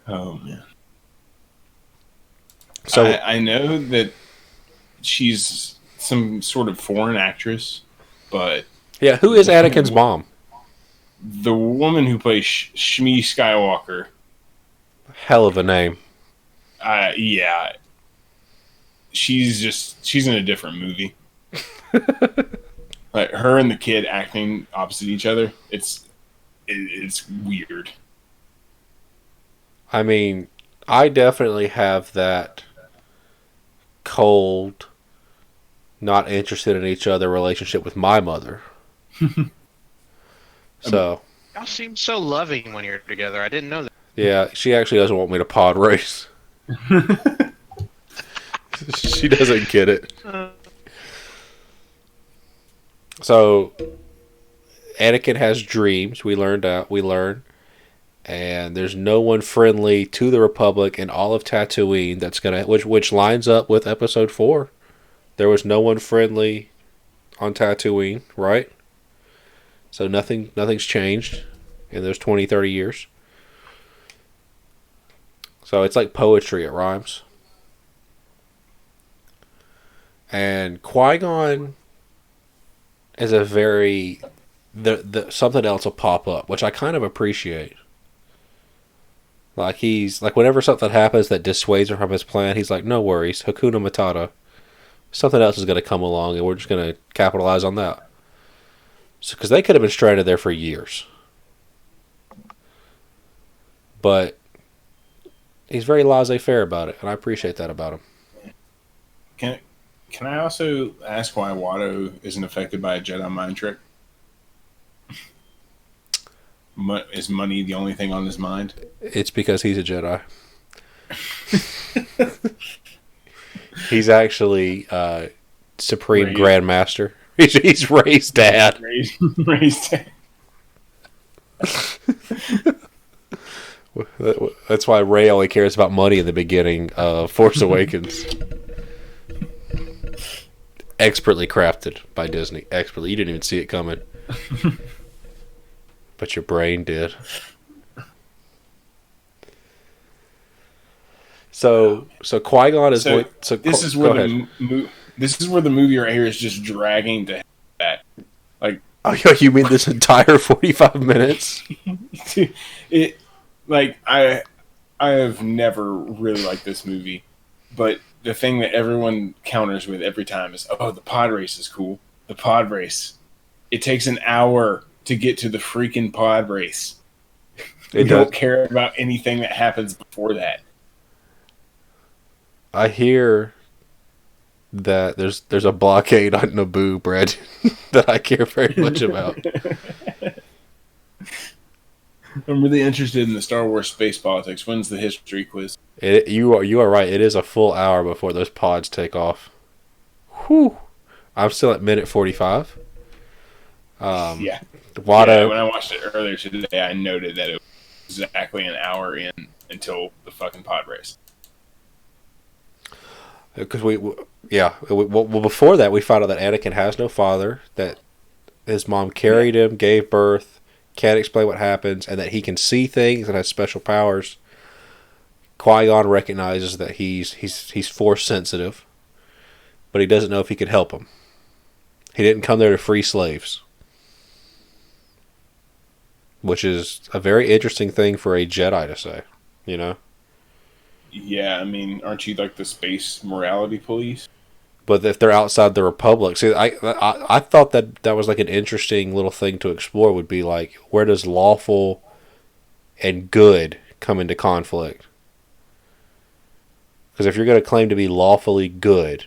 Oh, man. So I know that she's some sort of foreign actress, but Yeah, who is Anakin's mom? the woman who plays Shmi Skywalker, Hell of a name. yeah, she's in a different movie. Like her and the kid acting opposite each other, it's weird. I mean, I definitely have that cold, not interested in each other relationship with my mother. So, Y'all seem so loving when you're together. I didn't know that. yeah, she actually doesn't want me to pod race. She doesn't get it. So, Anakin has dreams. We learn, and there's no one friendly to the Republic in all of Tatooine. That's gonna, which lines up with Episode 4. There was no one friendly on Tatooine, right? So nothing's changed in those 20, 30 years. So it's like poetry. It rhymes. And Qui-Gon is a very the something else will pop up, which I kind of appreciate. Like he's like whenever something happens that dissuades him from his plan, he's like, no worries, Hakuna Matata. Something else is going to come along, and we're just going to capitalize on that. So, because they could have been stranded there for years, but he's very laissez-faire about it, and I appreciate that about him. Can I also ask why Watto isn't affected by a Jedi mind trick? Is money the only thing on his mind? It's because he's a Jedi. He's actually Supreme Raised. Grandmaster. He's Rey's dad. Rey's dad. That's why Rey only cares about money in the beginning of Force Awakens. Expertly crafted by Disney. Expertly. You didn't even see it coming. But your brain did. So Qui-Gon is going. So this is where this is where the movie right here is just dragging to that. Like, oh, you mean this entire 45 minutes? It like I have never really liked this movie, but the thing that everyone counters with every time is, oh, the pod race is cool. The pod race. It takes an hour to get to the freaking pod race. We don't care about anything that happens before that. I hear that there's a blockade on Naboo, Brad, that I care very much about. I'm really interested in the Star Wars space politics. When's the history quiz? You are right. It is a full hour before those pods take off. Whew. I'm still at minute 45. Yeah. Watto. Yeah, when I watched it earlier today, I noted that it was exactly an hour in until the fucking pod race. Because well, before that, we found out that Anakin has no father, that his mom carried him, gave birth, can't explain what happens, and that he can see things and has special powers. Qui-Gon recognizes that he's force sensitive, but he doesn't know if he could help him. He didn't come there to free slaves, which is a very interesting thing for a Jedi to say, you know? Yeah, I mean, aren't you like the space morality police? But if they're outside the Republic, see, I thought that was like an interesting little thing to explore. Would be like, where does lawful and good come into conflict? Because if you're going to claim to be lawfully good,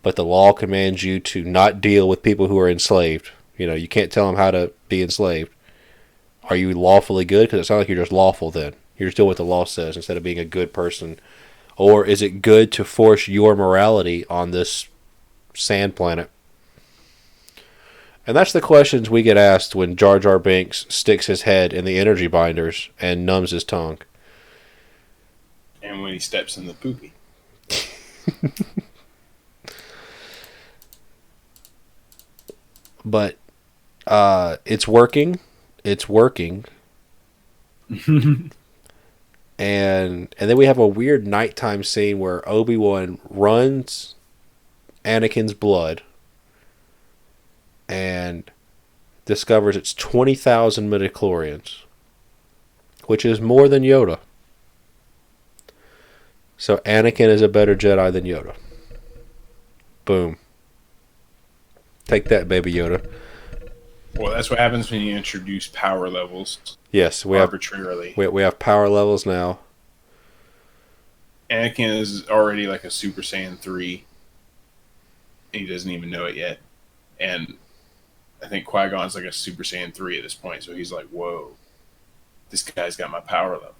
but the law commands you to not deal with people who are enslaved, you can't tell them how to be enslaved. Are you lawfully good? Because it sounds like you're just lawful then. You're just doing what the law says instead of being a good person. Or is it good to force your morality on this sand planet? And that's the questions we get asked when Jar Jar Binks sticks his head in the energy binders and numbs his tongue. And when he steps in the poopy. But it's working. It's working. And then we have a weird nighttime scene where Obi-Wan runs Anakin's blood and discovers it's 20,000 midichlorians, which is more than Yoda. So Anakin is a better Jedi than Yoda. Boom. Take that, Baby Yoda. Well, that's what happens when you introduce power levels. Yes, we arbitrarily. We have power levels now. Anakin is already like a Super Saiyan 3. And he doesn't even know it yet. And I think Qui-Gon's like a Super Saiyan 3 at this point, so he's like, whoa, this guy's got my power level.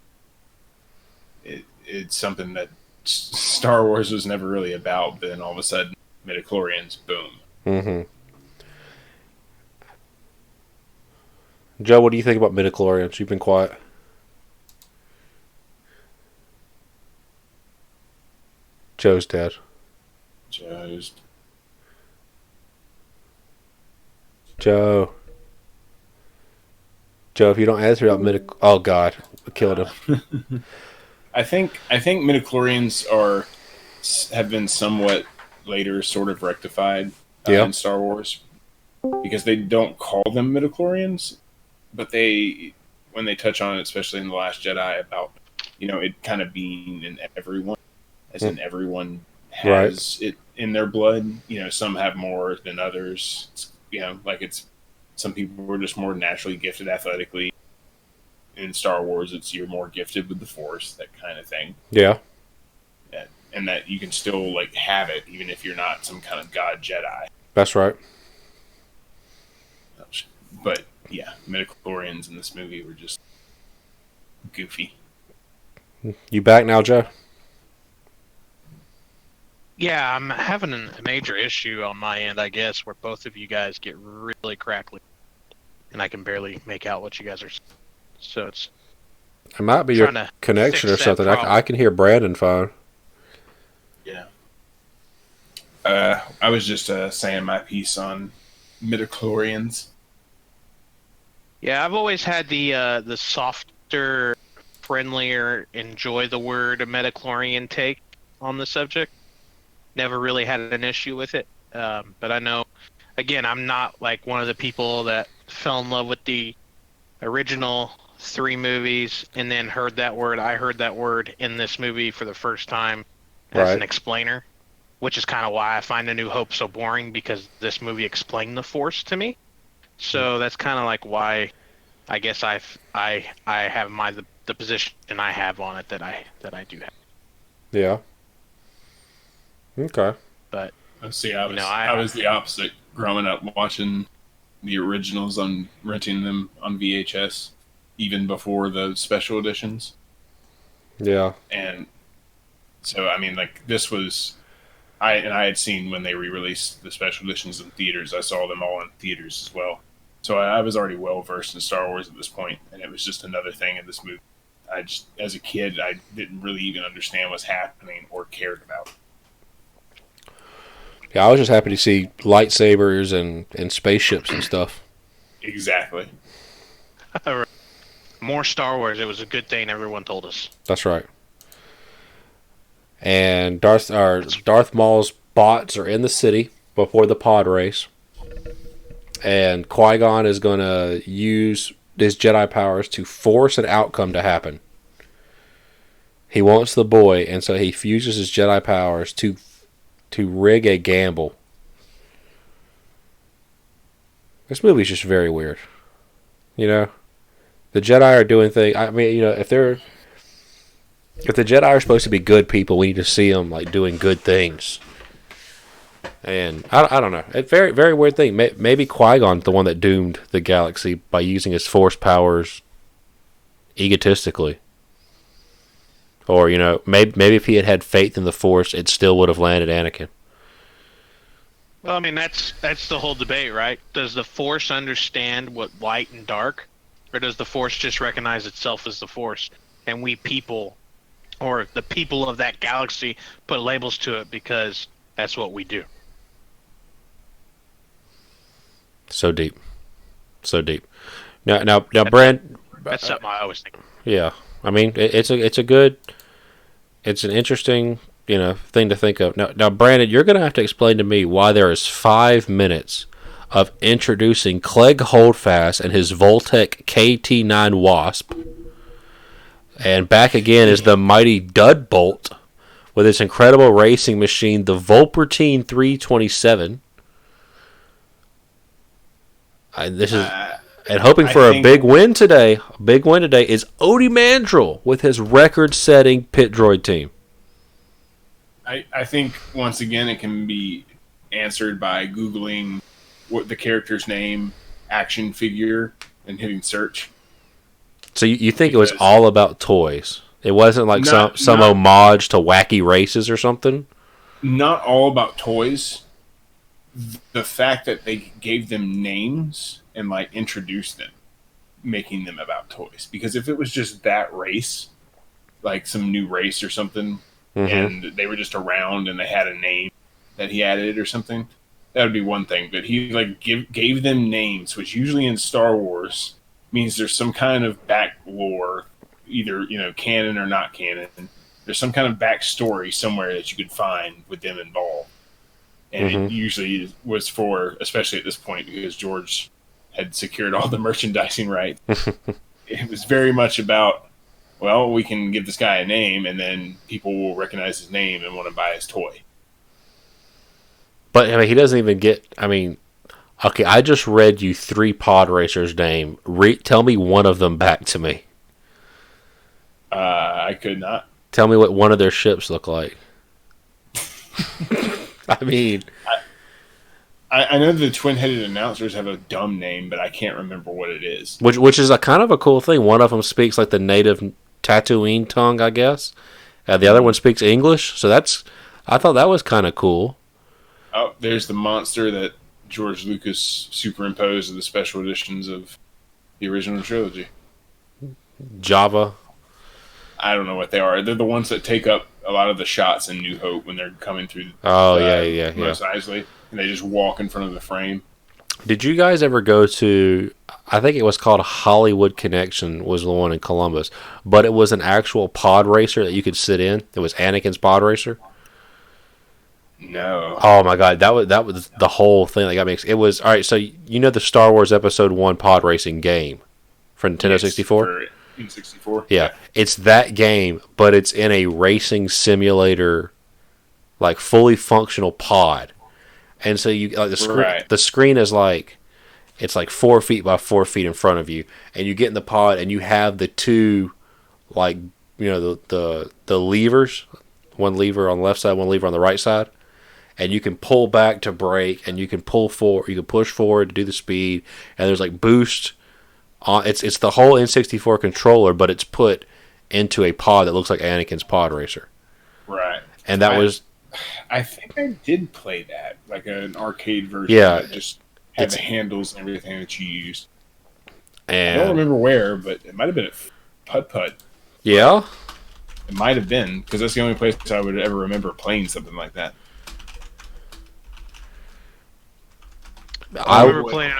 It's something that Star Wars was never really about, but then all of a sudden, midichlorians, boom. Mm-hmm. Joe, what do you think about midichlorians? You've been quiet. Joe's dead. Joe. Joe, if you don't answer about oh God, I killed him. I think midichlorians have been somewhat later sort of rectified in Star Wars, because they don't call them midichlorians, but when they touch on it, especially in The Last Jedi, about it kind of being in everyone, as in everyone has it in their blood. Some have more than others. Some people were just more naturally gifted athletically. In Star Wars, you're more gifted with the Force, that kind of thing. Yeah. And that you can still have it even if you're not some kind of god Jedi. That's right. But yeah, midichlorians in this movie were just goofy. You back now, Joe? Yeah, I'm having a major issue on my end, I guess, where both of you guys get really crackly, and I can barely make out what you guys are saying. So it might be your connection or something. I can hear Brandon fine. Yeah. I was just saying my piece on midichlorians. Yeah, I've always had the softer, friendlier, enjoy the word midichlorian take on the subject. Never really had an issue with it. But I know, again, I'm not like one of the people that fell in love with the original 3 movies and then heard that word. I heard that word in this movie for the first time as an explainer, which is kind of why I find A New Hope so boring, because this movie explained the Force to me. So that's kind of like why I guess I have the position I have on it that I do have. Yeah. Okay. But see, I was the opposite. Growing up watching the originals, on renting them on VHS, even before the special editions. Yeah. And so, I mean, this was, I had seen when they re-released the special editions in theaters. I saw them all in theaters as well. So I was already well versed in Star Wars at this point, and it was just another thing in this movie. As a kid, I didn't really even understand what's happening or cared about. Yeah, I was just happy to see lightsabers and spaceships and stuff. Exactly. More Star Wars. It was a good thing, everyone told us. That's right. And Darth Maul's bots are in the city before the pod race. And Qui-Gon is going to use his Jedi powers to force an outcome to happen. He wants the boy, and so he fuses his Jedi powers to rig a gamble. This movie is just very weird. The Jedi are doing things. I mean, if the Jedi are supposed to be good people, we need to see them doing good things. And I don't know. It's very, very weird thing. Maybe Qui-Gon's the one that doomed the galaxy by using his Force powers egotistically. Or, maybe if he had faith in the Force, it still would have landed Anakin. Well, I mean, that's the whole debate, right? Does the Force understand what light and dark, or does the Force just recognize itself as the Force, and we people, or the people of that galaxy, put labels to it because that's what we do? So deep. Now, Brand. That's something I always think. Yeah, I mean, it's an interesting thing to think of. Now, Brandon, you're going to have to explain to me why there is 5 minutes of introducing Clegg Holdfast and his Voltec KT9 Wasp. And back again is the mighty Dudbolt with its incredible racing machine, the Volpertine 327. And hoping for a big win today. A big win today is Odie Mandrill with his record-setting pit droid team. I think, once again, it can be answered by Googling what the character's name, action figure, and hitting search. So you think it was all about toys? It wasn't like some homage to Wacky Races or something? Not all about toys. The fact that they gave them names and introduced them, making them about toys. Because if it was just that race, like some new race or something, and they were just around and they had a name that he added or something, that would be one thing. But he gave them names, which usually in Star Wars means there's some kind of back lore, either canon or not canon. There's some kind of backstory somewhere that you could find with them involved. And it usually was for, especially at this point, because George had secured all the merchandising rights. It was very much about, well, we can give this guy a name, and then people will recognize his name and want to buy his toy. But he doesn't even get. Okay, I just read you 3 pod racers' name. Tell me one of them back to me. I could not. Tell me what one of their ships look like. I know the twin-headed announcers have a dumb name, but I can't remember what it is. Which is a kind of a cool thing. One of them speaks like the native Tatooine tongue, I guess. The other one speaks English, so I thought that was kind of cool. Oh, there's the monster that George Lucas superimposed in the special editions of the original trilogy. Java. I don't know what they are. They're the ones that take up a lot of the shots in New Hope when they're coming through. Yeah. Mos Eisley, and they just walk in front of the frame. Did you guys ever go to, I think it was called Hollywood Connection, was the one in Columbus, but it was an actual pod racer that you could sit in. It was Anakin's pod racer. No. Oh my God, that was the whole thing that got me. It was, all right, so the Star Wars Episode 1 pod racing game for Nintendo 64? In 64? Yeah, it's that game, but it's in a racing simulator, fully functional pod. And so the screen is it's 4 feet by 4 feet in front of you, and you get in the pod and you have the two, the levers, one lever on the left side, one lever on the right side, and you can pull back to brake, and you can pull forward, you can push forward to do the speed, and there's boost on. It's the whole N64 controller, but it's put into a pod that looks like Anakin's pod racer. Right. And that was. I think I did play that, like an arcade version. Yeah, that just had the handles and everything that you used. And I don't remember where, but it might have been at Putt Putt. Yeah, it might have been, because that's the only place I would ever remember playing something like that. I remember playing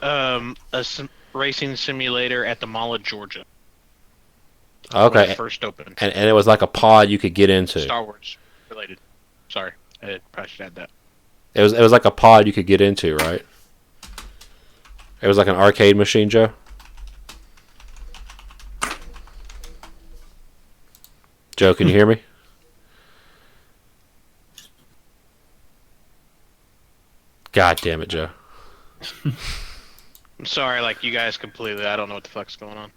a racing simulator at the Mall of Georgia. Okay, when it first opened, and it was like a pod you could get into. Star Wars related. Sorry, I probably should add that. It was like a pod you could get into, right? It was like an arcade machine, Joe. Joe, can you hear me? God damn it, Joe. I'm sorry, you guys completely. I don't know what the fuck's going on.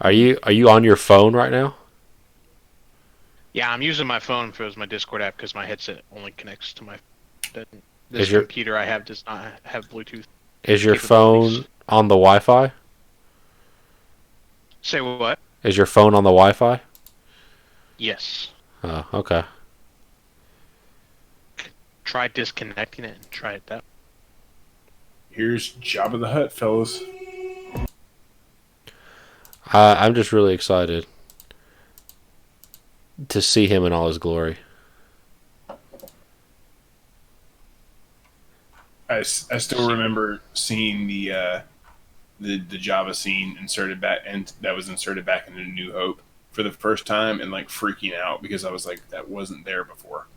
Are you on your phone right now? Yeah, I'm using my phone for my Discord app because my headset only connects to my. This computer I have does not have Bluetooth. Is your phone on the Wi-Fi? Say what? Is your phone on the Wi-Fi? Yes. Oh, okay. Try disconnecting it and try it that. Here's Jabba the Hutt, fellas. I'm just really excited to see him in all his glory. I still remember seeing the Jabba scene inserted back, and that was inserted back into New Hope. for the first time and like freaking out because I was like, that wasn't there before.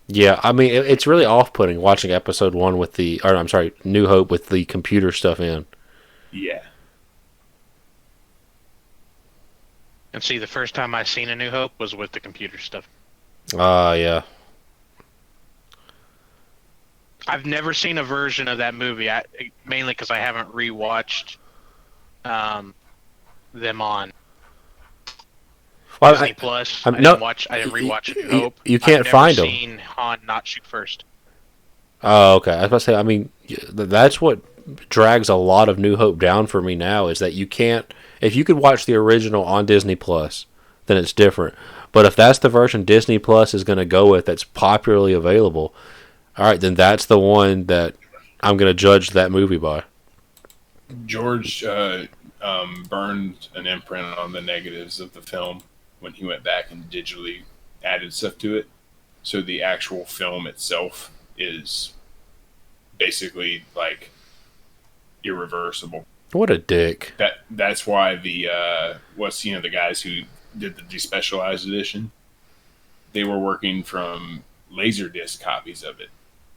Yeah, I mean, it's really off-putting watching episode 1 with New Hope with the computer stuff in. Yeah. And see, the first time I seen A New Hope was with the computer stuff. Yeah. I've never seen a version of that movie, mainly because I haven't rewatched them on Well, Disney Plus. I didn't rewatch A New Hope. You can't find them. I've never seen Han not shoot first. Oh, okay. I was about to say, I mean, that's what drags a lot of New Hope down for me now is that you can't. If you could watch the original on Disney Plus, then it's different. But if that's the version Disney Plus is going to go with that's popularly available, all right, then that's the one that I'm going to judge that movie by. George burned an imprint on the negatives of the film when he went back and digitally added stuff to it. So the actual film itself is basically like irreversible. What a dick. That's why the the guys who did the despecialized edition, they were working from Laserdisc copies of it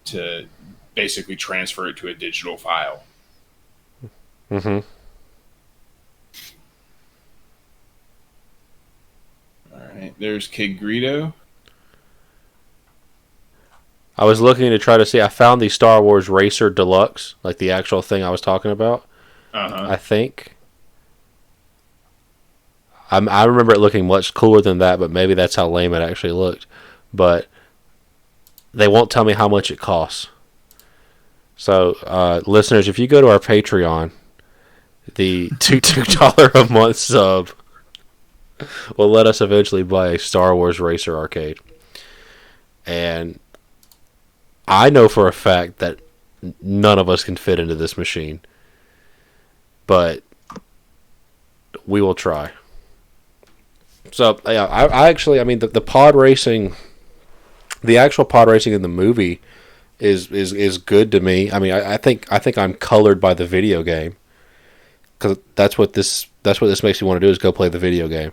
to basically transfer it to a digital file. Mm-hmm. All right, there's Kid Greedo. I was looking to try to see. I found the Star Wars Racer Deluxe, like the actual thing I was talking about. I think. I remember it looking much cooler than that, but maybe that's how lame it actually looked. But they won't tell me how much it costs. So, listeners, if you go to our Patreon, the $2 a month sub will let us eventually buy a Star Wars Racer arcade. And I know for a fact that none of us can fit into this machine. But we will try. So, yeah, I actually, I mean, the pod racing, the actual pod racing in the movie is good to me. I mean, I think I'm colored by the video game, because that's what this makes me want to do is go play the video game.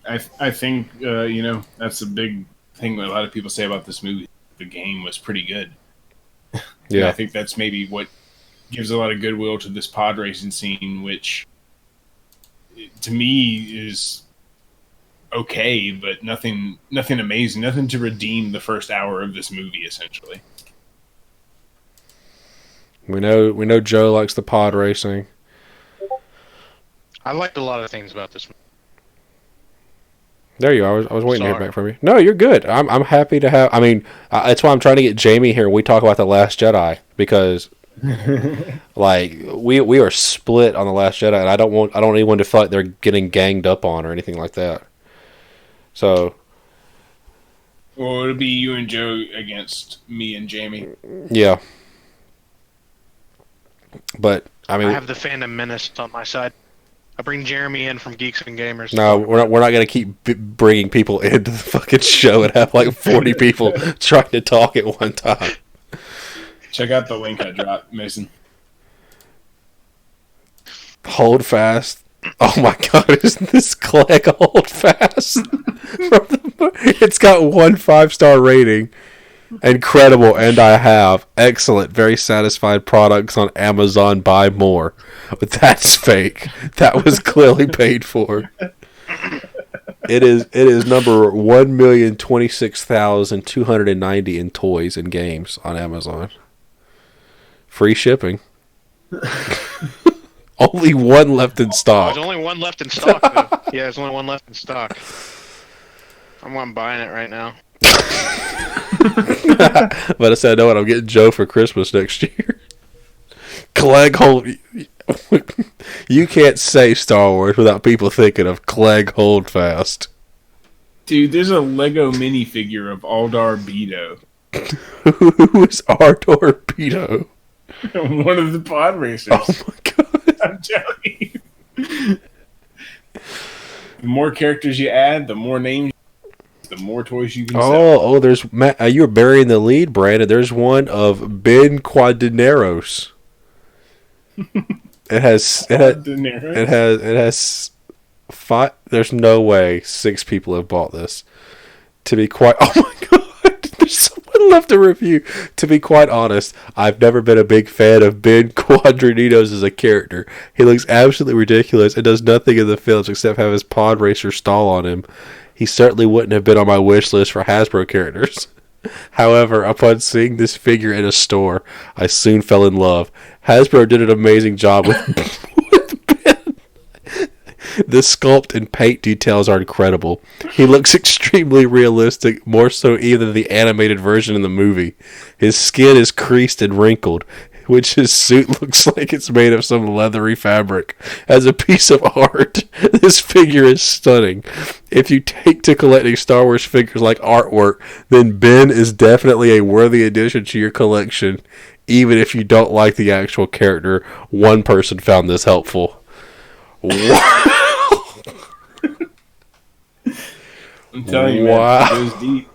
I think that's a big thing that a lot of people say about this movie. The game was pretty good. Yeah, I think that's maybe what gives a lot of goodwill to this pod racing scene, which to me is okay, but nothing amazing, nothing to redeem the first hour of this movie. Essentially, we know Joe likes the pod racing. I liked a lot of things about this movie. There you are. I was waiting to hear back from you. No, you're good. I'm happy to have. I mean, that's why I'm trying to get Jamie here. We talk about The Last Jedi because, like, we are split on The Last Jedi, and I don't want anyone to feel like they're getting ganged up on or anything like that. So, well, it'll be you and Joe against me and Jamie. Yeah, but I mean, I have the fandom Menace on my side. I bring Jeremy in from Geeks and Gamers. No, we're not going to keep bringing people into the fucking show and have like 40 people trying to talk at one time. Check out the link I dropped, Mason. Hold fast. Oh my god, isn't this Clegg Hold Fast? It's got 1 5-star rating. Incredible, and I have excellent, very satisfied products on Amazon. Buy more, but that's fake. That was clearly paid for. It is number 1,026,290 in toys and games on Amazon. Free shipping. Only one left in stock. There's only one left in stock. Though. Yeah, there's only one left in stock. I'm buying it right now. But I said, I know what I'm getting Joe for Christmas next year. Clegg Hold. You can't say Star Wars without people thinking of Clegg Hold Fast. Dude, there's a Lego minifigure of Aldar Beto. Who is Ardor Beto? One of the pod racers. Oh my god. I'm telling you. The more characters you add, the more names, the more toys you can sell. Oh, there's you were burying the lead, Brandon. There's one of Ben Quadineros. It has De Niro. it has five. There's no way 6 people have bought this. To be quite, oh my god, there's someone left a review. To be quite honest, I've never been a big fan of Ben Quadrinitos as a character. He looks absolutely ridiculous and does nothing in the films except have his pod racer stall on him. He certainly wouldn't have been on my wish list for Hasbro characters. However, upon seeing this figure in a store, I soon fell in love. Hasbro did an amazing job with Ben. The sculpt and paint details are incredible. He looks extremely realistic, more so even than the animated version in the movie. His skin is creased and wrinkled, which his suit looks like it's made of some leathery fabric. As a piece of art, this figure is stunning. If you take to collecting Star Wars figures like artwork, then Ben is definitely a worthy addition to your collection, even if you don't like the actual character. One person found this helpful. Wow. I'm telling you, Wow. man, it goes deep.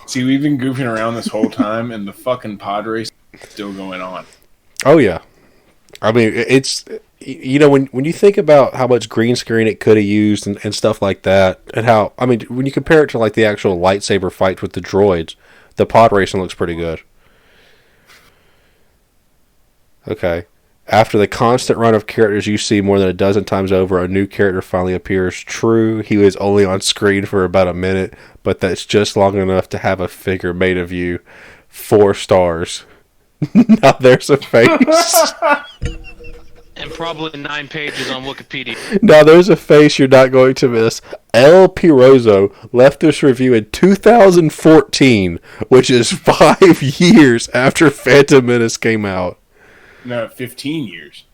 See, we've been goofing around this whole time, and the fucking pod race is still going on. Oh yeah, I mean it's when you think about how much green screen it could have used and stuff like that, and how when you compare it to like the actual lightsaber fights with the droids, the pod racing looks pretty good. Okay. After the constant run of characters you see more than a dozen times over, a new character finally appears. True, he was only on screen for about a minute, but that's just long enough to have a figure made of you. 4 stars. Now there's a face. And probably 9 pages on Wikipedia. Now there's a face you're not going to miss. El Pirozo left this review in 2014, which is 5 years after Phantom Menace came out. No, 15 years.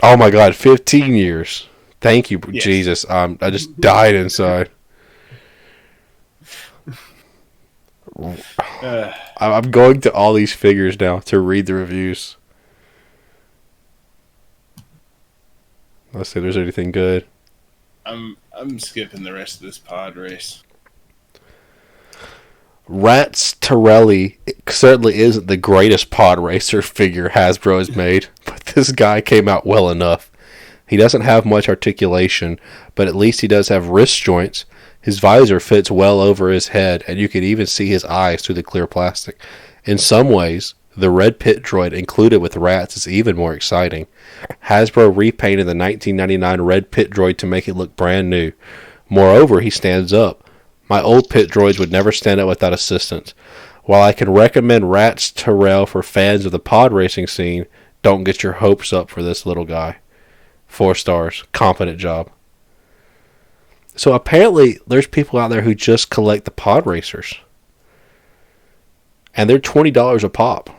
Oh my god, 15 years. Thank you, Yes. Jesus. I just died inside. I'm going to all these figures now to read the reviews. Let's see if there's anything good. I'm skipping the rest of this pod race. Rats Torelli certainly isn't the greatest pod racer figure Hasbro has made, but this guy came out well enough. He doesn't have much articulation, but at least he does have wrist joints. His visor fits well over his head, and you can even see his eyes through the clear plastic. In some ways, the red pit droid included with Rats is even more exciting. Hasbro repainted the 1999 red pit droid to make it look brand new. Moreover, he stands up. My old pit droids would never stand up without assistance. While I can recommend Rats Terrell for fans of the pod racing scene, don't get your hopes up for this little guy. 4 stars. Competent job. So apparently there's people out there who just collect the pod racers. And they're $20 a pop.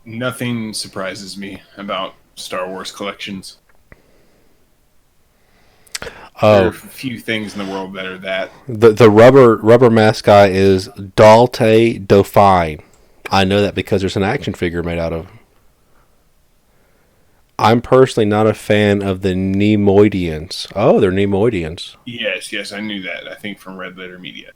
Nothing surprises me about Star Wars collections. There are a few things in the world that are that. The rubber mask guy is Dalte Dauphine. I know that because there's an action figure made out of him. I'm personally not a fan of the Nemoidians. Oh, they're Nemoidians. Yes, I knew that. I think from Red Letter Media.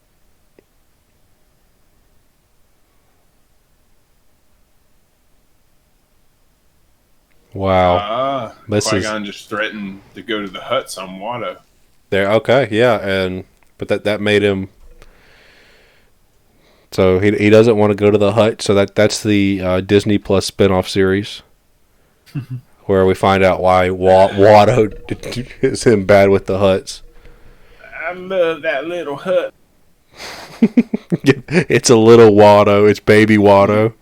Wow. Qui-Gon just threatened to go to the Hutts on Watto. There. Okay, yeah, but that made him. So he doesn't want to go to the Hutt. So that's the Disney Plus spinoff series, where we find out why Watto is him bad with the Hutts. I love that little Hutt. It's a little Watto. It's baby Watto.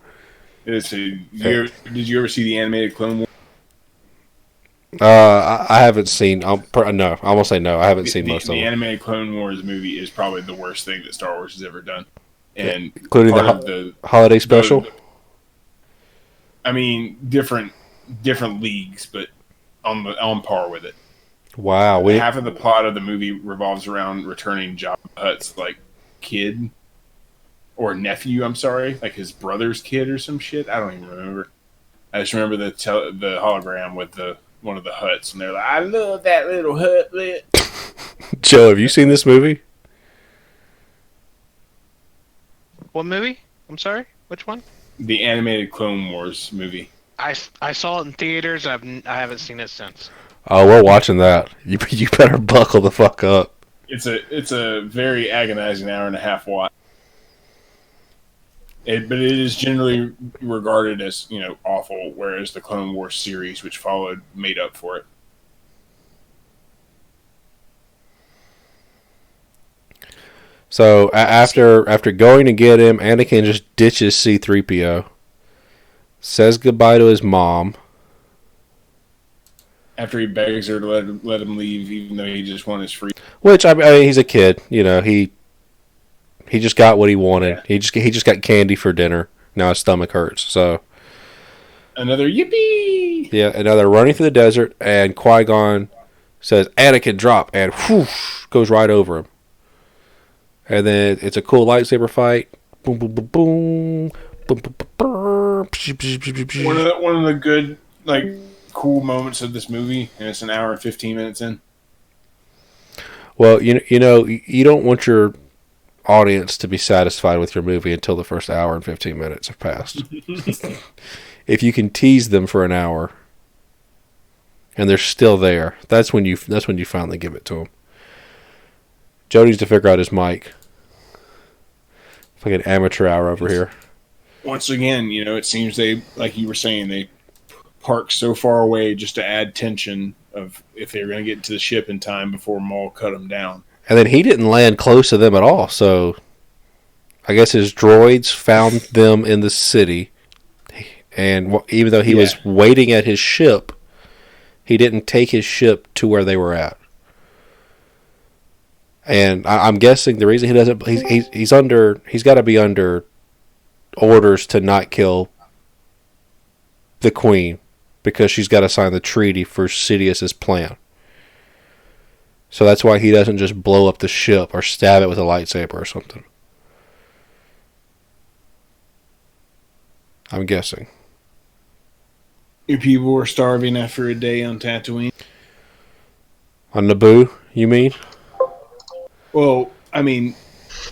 Did you ever see the animated Clone Wars? I haven't seen. No, I'm gonna say no. I haven't seen most of The them, animated Clone Wars movie is probably the worst thing that Star Wars has ever done, and including the holiday special. I mean, different leagues, but on par with it. Wow, Half of the plot of the movie revolves around returning Jabba the Hutt's like kid or nephew. I'm sorry, like his brother's kid or some shit. I don't even remember. I just remember the hologram with one of the Hutts, and they're like, "I love that little Hutt." Joe, have you seen this movie? What movie? I'm sorry. Which one? The animated Clone Wars movie. I saw it in theaters. I haven't seen it since. Oh, we're watching that. You better buckle the fuck up. It's a very agonizing hour and a half watch. But it is generally regarded as, awful, whereas the Clone Wars series, which followed, made up for it. So after going to get him, Anakin just ditches C-3PO, says goodbye to his mom. After he begs her to let him leave, even though he just wants his free. Which I mean, he's a kid, He just got what he wanted. Yeah. He just got candy for dinner. Now his stomach hurts. So another yippee! Yeah, and now they're running through the desert, and Qui-Gon says, "Anakin, drop!" and whoosh, goes right over him. And then it's a cool lightsaber fight. Boom, boom, boom, boom, boom, boom, boom. One of the good, cool moments of this movie, and it's an hour and 15 minutes in. Well, you don't want your audience to be satisfied with your movie until the first hour and 15 minutes have passed. If you can tease them for an hour and they're still there, that's when you finally give it to them. Joe needs to figure out his mic. Fucking amateur hour over here. Once again, it seems they, like you were saying, they parked so far away just to add tension of if they were going to get to the ship in time before Maul cut them down. And then he didn't land close to them at all, so I guess his droids found them in the city, and even though he was waiting at his ship, he didn't take his ship to where they were at. And I'm guessing the reason he doesn't, he's got to be under orders to not kill the Queen, because she's got to sign the treaty for Sidious's plan. So that's why he doesn't just blow up the ship or stab it with a lightsaber or something. I'm guessing. Your people were starving after a day on Tatooine? On Naboo, you mean? Well, I mean,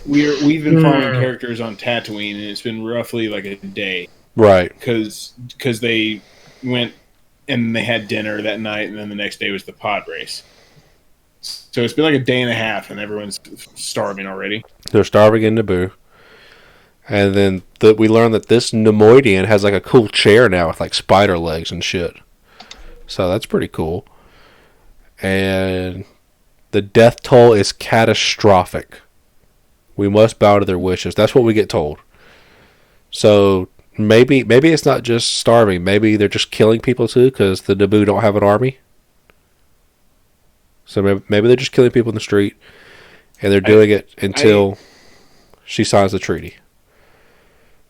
we've been following characters on Tatooine, and it's been roughly like a day. Right. Because they went and they had dinner that night, and then the next day was the pod race. So it's been like a day and a half, and everyone's starving already. They're starving in Naboo. And then we learned that this Nemoidian has like a cool chair now with like spider legs and shit. So that's pretty cool. And the death toll is catastrophic. We must bow to their wishes. That's what we get told. So maybe it's not just starving. Maybe they're just killing people too, because the Naboo don't have an army. So maybe they're just killing people in the street, and they're doing it until she signs the treaty.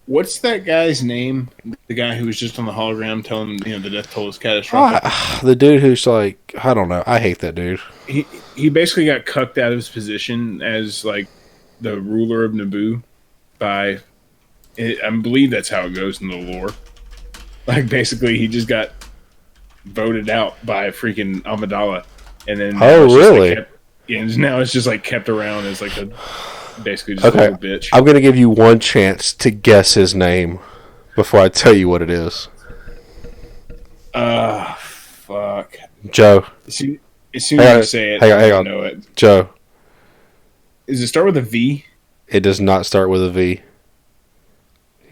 What's that guy's name? The guy who was just on the hologram telling the death toll is catastrophic. The dude who's like, I don't know. I hate that dude. He basically got cucked out of his position as like the ruler of Naboo by. I believe that's how it goes in the lore. Like basically, he just got voted out by freaking Amidala. And then really? And now it's just like kept around as like basically just a little bitch. I'm gonna give you one chance to guess his name before I tell you what it is. Fuck. Joe. As soon as you say it, hang on. Know it. Joe. Does it start with a V? It does not start with a V.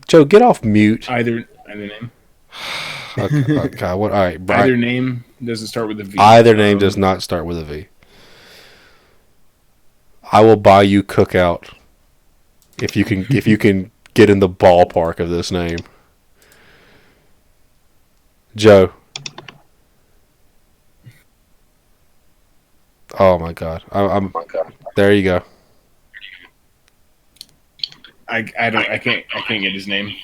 Joe, get off mute. Either name. God, what? All right, either name doesn't start with a V. Either name does not start with a V. I will buy you Cookout if you can get in the ballpark of this name. Joe. Oh my God! I'm there. You go. I can't get his name.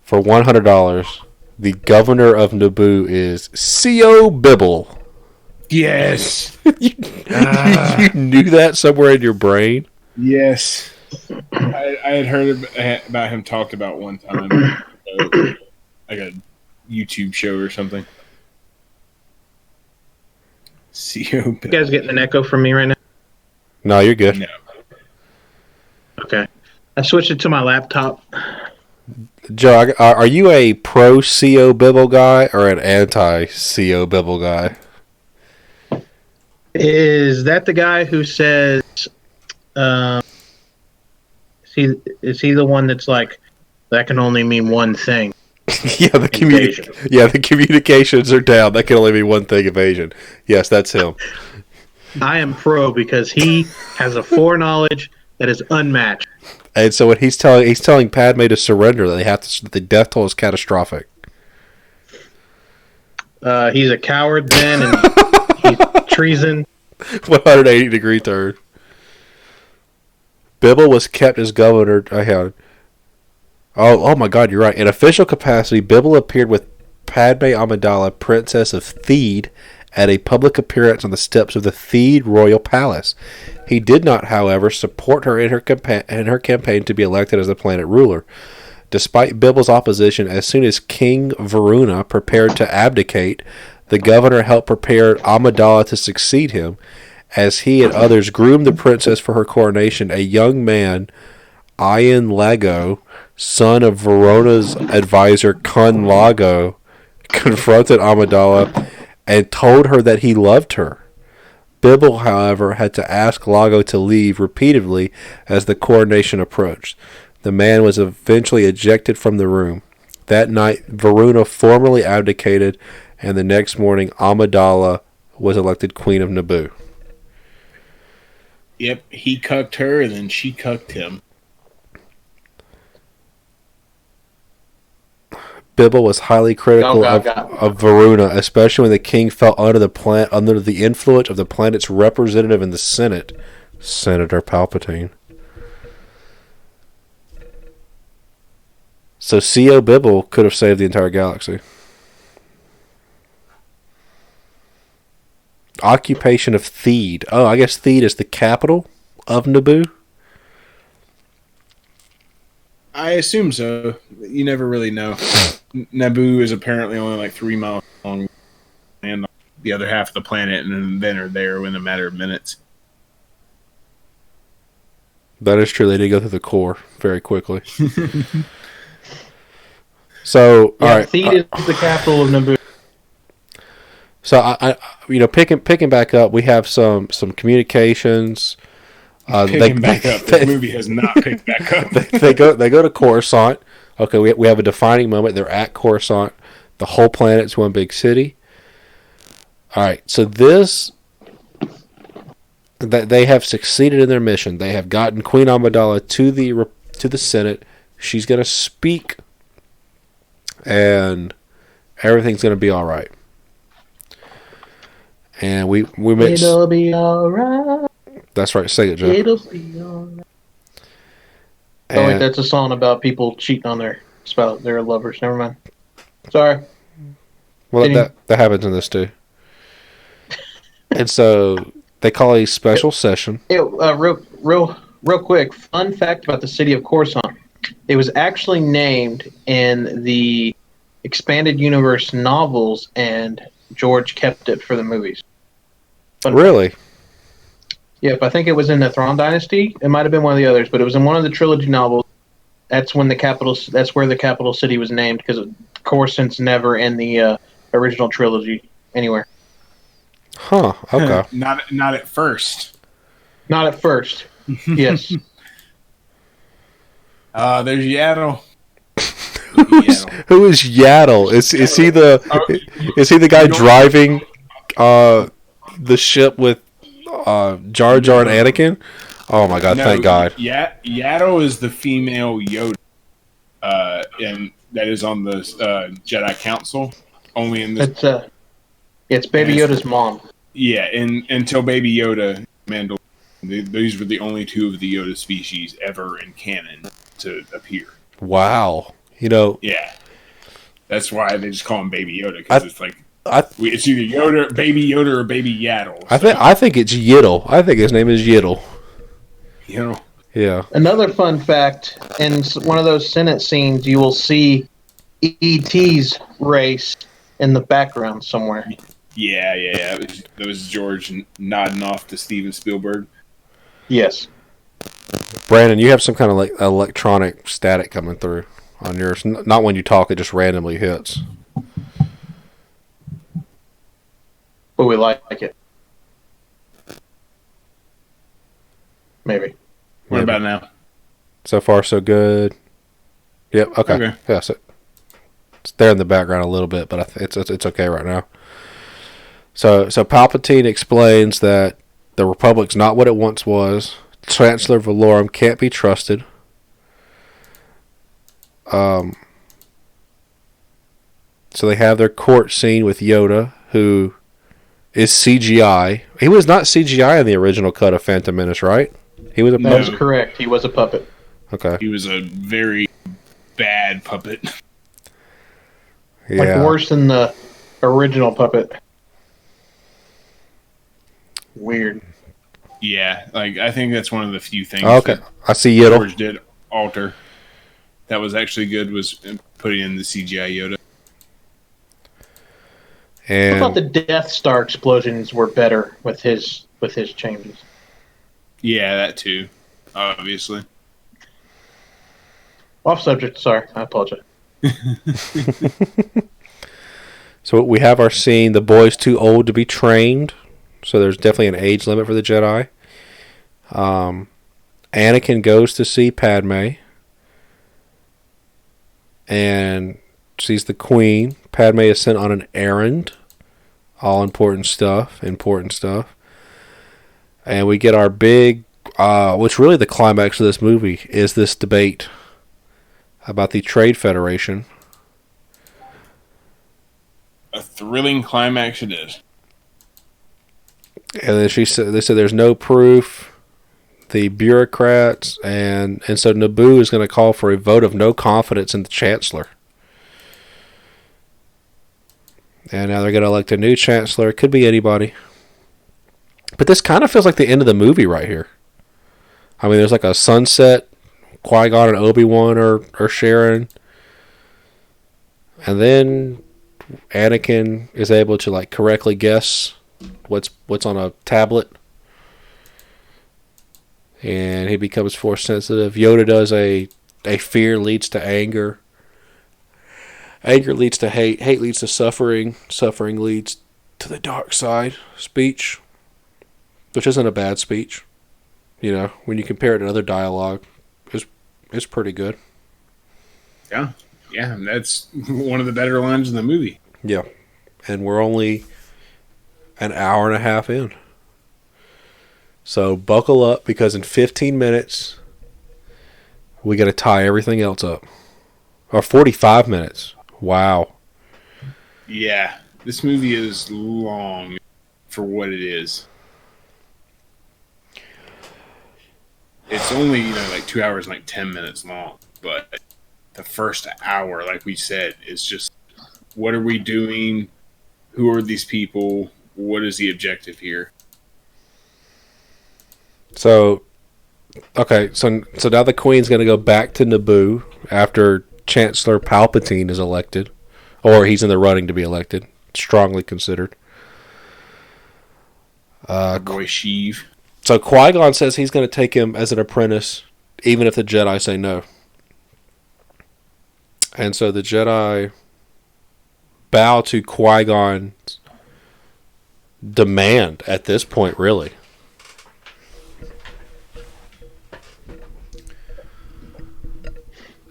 For $100, the governor of Naboo is C.O. Bibble. Yes. You knew that somewhere in your brain? Yes. I had heard about him talked about one time. Like a YouTube show or something. C.O. Bibble. You guys getting an echo from me right now? No, you're good. No. Okay. I switched it to my laptop. Joe, are you a pro CO Bibble guy or an anti CO Bibble guy? Is that the guy who says, is he the one that's like, that can only mean one thing? Yeah, the communications are down. That can only be one thing, evasion. Yes, that's him. I am pro because he has a foreknowledge that is unmatched. And so what he's telling Padme to surrender. That the death toll is catastrophic. He's a coward then, and he's treason. 180-degree turn. Bibble was kept as governor. Oh my God, you're right. In official capacity, Bibble appeared with Padme Amidala, Princess of Theed, at a public appearance on the steps of the Theed Royal Palace. He did not, however, support her in her campaign to be elected as the planet ruler. Despite Bibble's opposition, as soon as King Varuna prepared to abdicate, the governor helped prepare Amidala to succeed him. As he and others groomed the princess for her coronation, a young man, Ian Lago, son of Verona's advisor Kun Lago, confronted Amidala and told her that he loved her. Bibble, however, had to ask Lago to leave repeatedly as the coronation approached. The man was eventually ejected from the room. That night, Varuna formally abdicated, and the next morning, Amidala was elected Queen of Naboo. Yep, he cucked her, and then she cucked him. Bibble was highly critical of Varuna, especially when the king fell under the influence of the planet's representative in the Senate, Senator Palpatine. So C.O. Bibble could have saved the entire galaxy. Occupation of Theed. Oh, I guess Theed is the capital of Naboo? I assume so. You never really know. Naboo is apparently only like 3 miles long, and the other half of the planet, and then are there in a matter of minutes. That is true. They did go through the core very quickly. So, Yeah, all right. Theed is the capital of Naboo. So I picking back up, we have some communications. Picking back up. The movie has not picked back up. They go to Coruscant. Okay, we have a defining moment. They're at Coruscant. The whole planet's one big city. All right, so they have succeeded in their mission. They have gotten Queen Amidala to the Senate. She's going to speak, and everything's going to be all right. And we mix. It'll be all right. That's right. Say it, Joe. It'll be all right. Oh, wait, that's a song about people cheating on their spouse, their lovers. Never mind. Sorry. Well, that happens in this too. And so they call a special session. Real quick, fun fact about the city of Coruscant. It was actually named in the expanded universe novels, and George kept it for the movies. Really? Yep, I think it was in the Thrawn Dynasty. It might have been one of the others, but it was in one of the trilogy novels. That's when that's where the capital city was named, because Coruscant's never in the original trilogy anywhere. Huh. Okay. Not at first. Not at first. Yes. There's Yaddle. Who is Yaddle? Is he the guy driving the ship with Jar Jar and Anakin? Oh my God! No, thank God. Yaddle is the female Yoda, and that is on the Jedi Council. Only in this. It's Baby Yoda's mom. Yeah, until Baby Yoda, Mandalorian, these were the only two of the Yoda species ever in canon to appear. Wow. Yeah. That's why they just call him Baby Yoda, because it's like it's either Yoda, Baby Yoda, or Baby Yaddle. So. I think it's Yiddle. I think his name is Yiddle. Yeah. Another fun fact: in one of those Senate scenes, you will see E.T.'s race in the background somewhere. Yeah. It was George nodding off to Steven Spielberg. Yes. Brandon, you have some kind of like electronic static coming through on yours. Not when you talk; it just randomly hits. But we like it. Maybe. What about now? So far, so good. Yep. Okay. Yeah. So it's there in the background a little bit, but it's okay right now. So Palpatine explains that the Republic's not what it once was. Chancellor Valorum can't be trusted. So they have their court scene with Yoda, who is CGI. He was not CGI in the original cut of Phantom Menace, right? He was a puppet. That's correct. He was a puppet. Okay. He was a very bad puppet. Yeah. Like worse than the original puppet. Weird. Yeah, like I think that's one of the few things. Okay. That I see Yiddle. George did alter. That was actually good. Was putting in the CGI Yoda. And I thought the Death Star explosions were better with his changes. Yeah, that too. Obviously. Off subject. Sorry, I apologize. So we have our scene. The boy's too old to be trained, so there's definitely an age limit for the Jedi. Anakin goes to see Padme and sees the Queen. Padme is sent on an errand. All important stuff. And we get our big, which really the climax of this movie is this debate about the Trade Federation. A thrilling climax it is. And then they said there's no proof. The bureaucrats and so Naboo is going to call for a vote of no confidence in the Chancellor. And now they're going to elect a new Chancellor. It could be anybody. But this kind of feels like the end of the movie right here. I mean, there's like a sunset. Qui-Gon and Obi-Wan are sharing. And then Anakin is able to like correctly guess what's on a tablet. And he becomes force sensitive. Yoda does a fear leads to anger. Anger leads to hate. Hate leads to suffering. Suffering leads to the dark side speech. Which isn't a bad speech. You know, when you compare it to other dialogue, it's pretty good. Yeah. Yeah, that's one of the better lines in the movie. Yeah. And we're only an hour and a half in. So buckle up, because in 15 minutes, we got to tie everything else up. Or 45 minutes. Wow. Yeah, this movie is long for what it is. It's only, like 2 hours and like 10 minutes long. But the first hour, like we said, is just, what are we doing? Who are these people? What is the objective here? So, okay, so now the Queen's going to go back to Naboo after Chancellor Palpatine is elected. Or he's in the running to be elected. Strongly considered. Boy Sheev. So Qui-Gon says he's going to take him as an apprentice, even if the Jedi say no. And so the Jedi bow to Qui-Gon's demand at this point, really.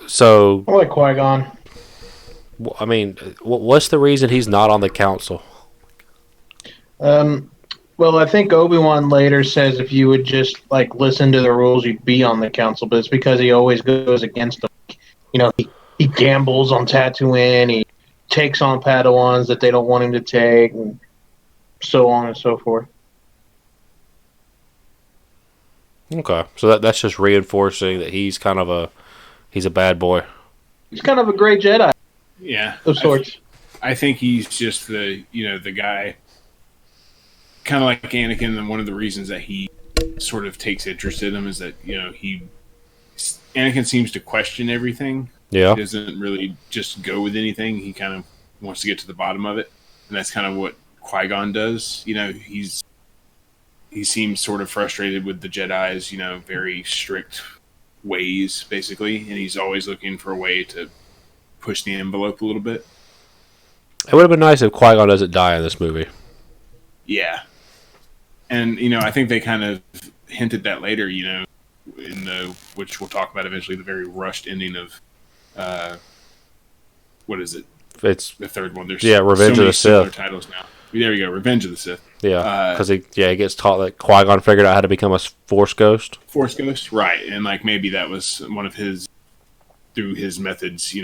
So, I like Qui-Gon. I mean, what's the reason he's not on the council? Well, I think Obi-Wan later says if you would just like listen to the rules, you'd be on the council. But it's because he always goes against them. He gambles on Tatooine. He takes on Padawans that they don't want him to take, and so on and so forth. Okay, so that's just reinforcing that he's a bad boy. He's kind of a great Jedi Yeah. of sorts. I think he's just the guy, kind of like Anakin, and one of the reasons that he sort of takes interest in him is that, Anakin seems to question everything. Yeah. He doesn't really just go with anything. He kind of wants to get to the bottom of it. And that's kind of what Qui-Gon does. He seems sort of frustrated with the Jedi's, very strict ways, basically, and he's always looking for a way to push the envelope a little bit. It would have been nice if Qui-Gon doesn't die in this movie. Yeah. And, I think they kind of hinted that later, in which we'll talk about eventually, the very rushed ending of, what is it? It's The third one. There's Revenge of the Sith. Titles now. There you go, Revenge of the Sith. Yeah, because he gets taught that Qui-Gon figured out how to become a Force ghost. Force ghost, right? And maybe that was one of through his methods,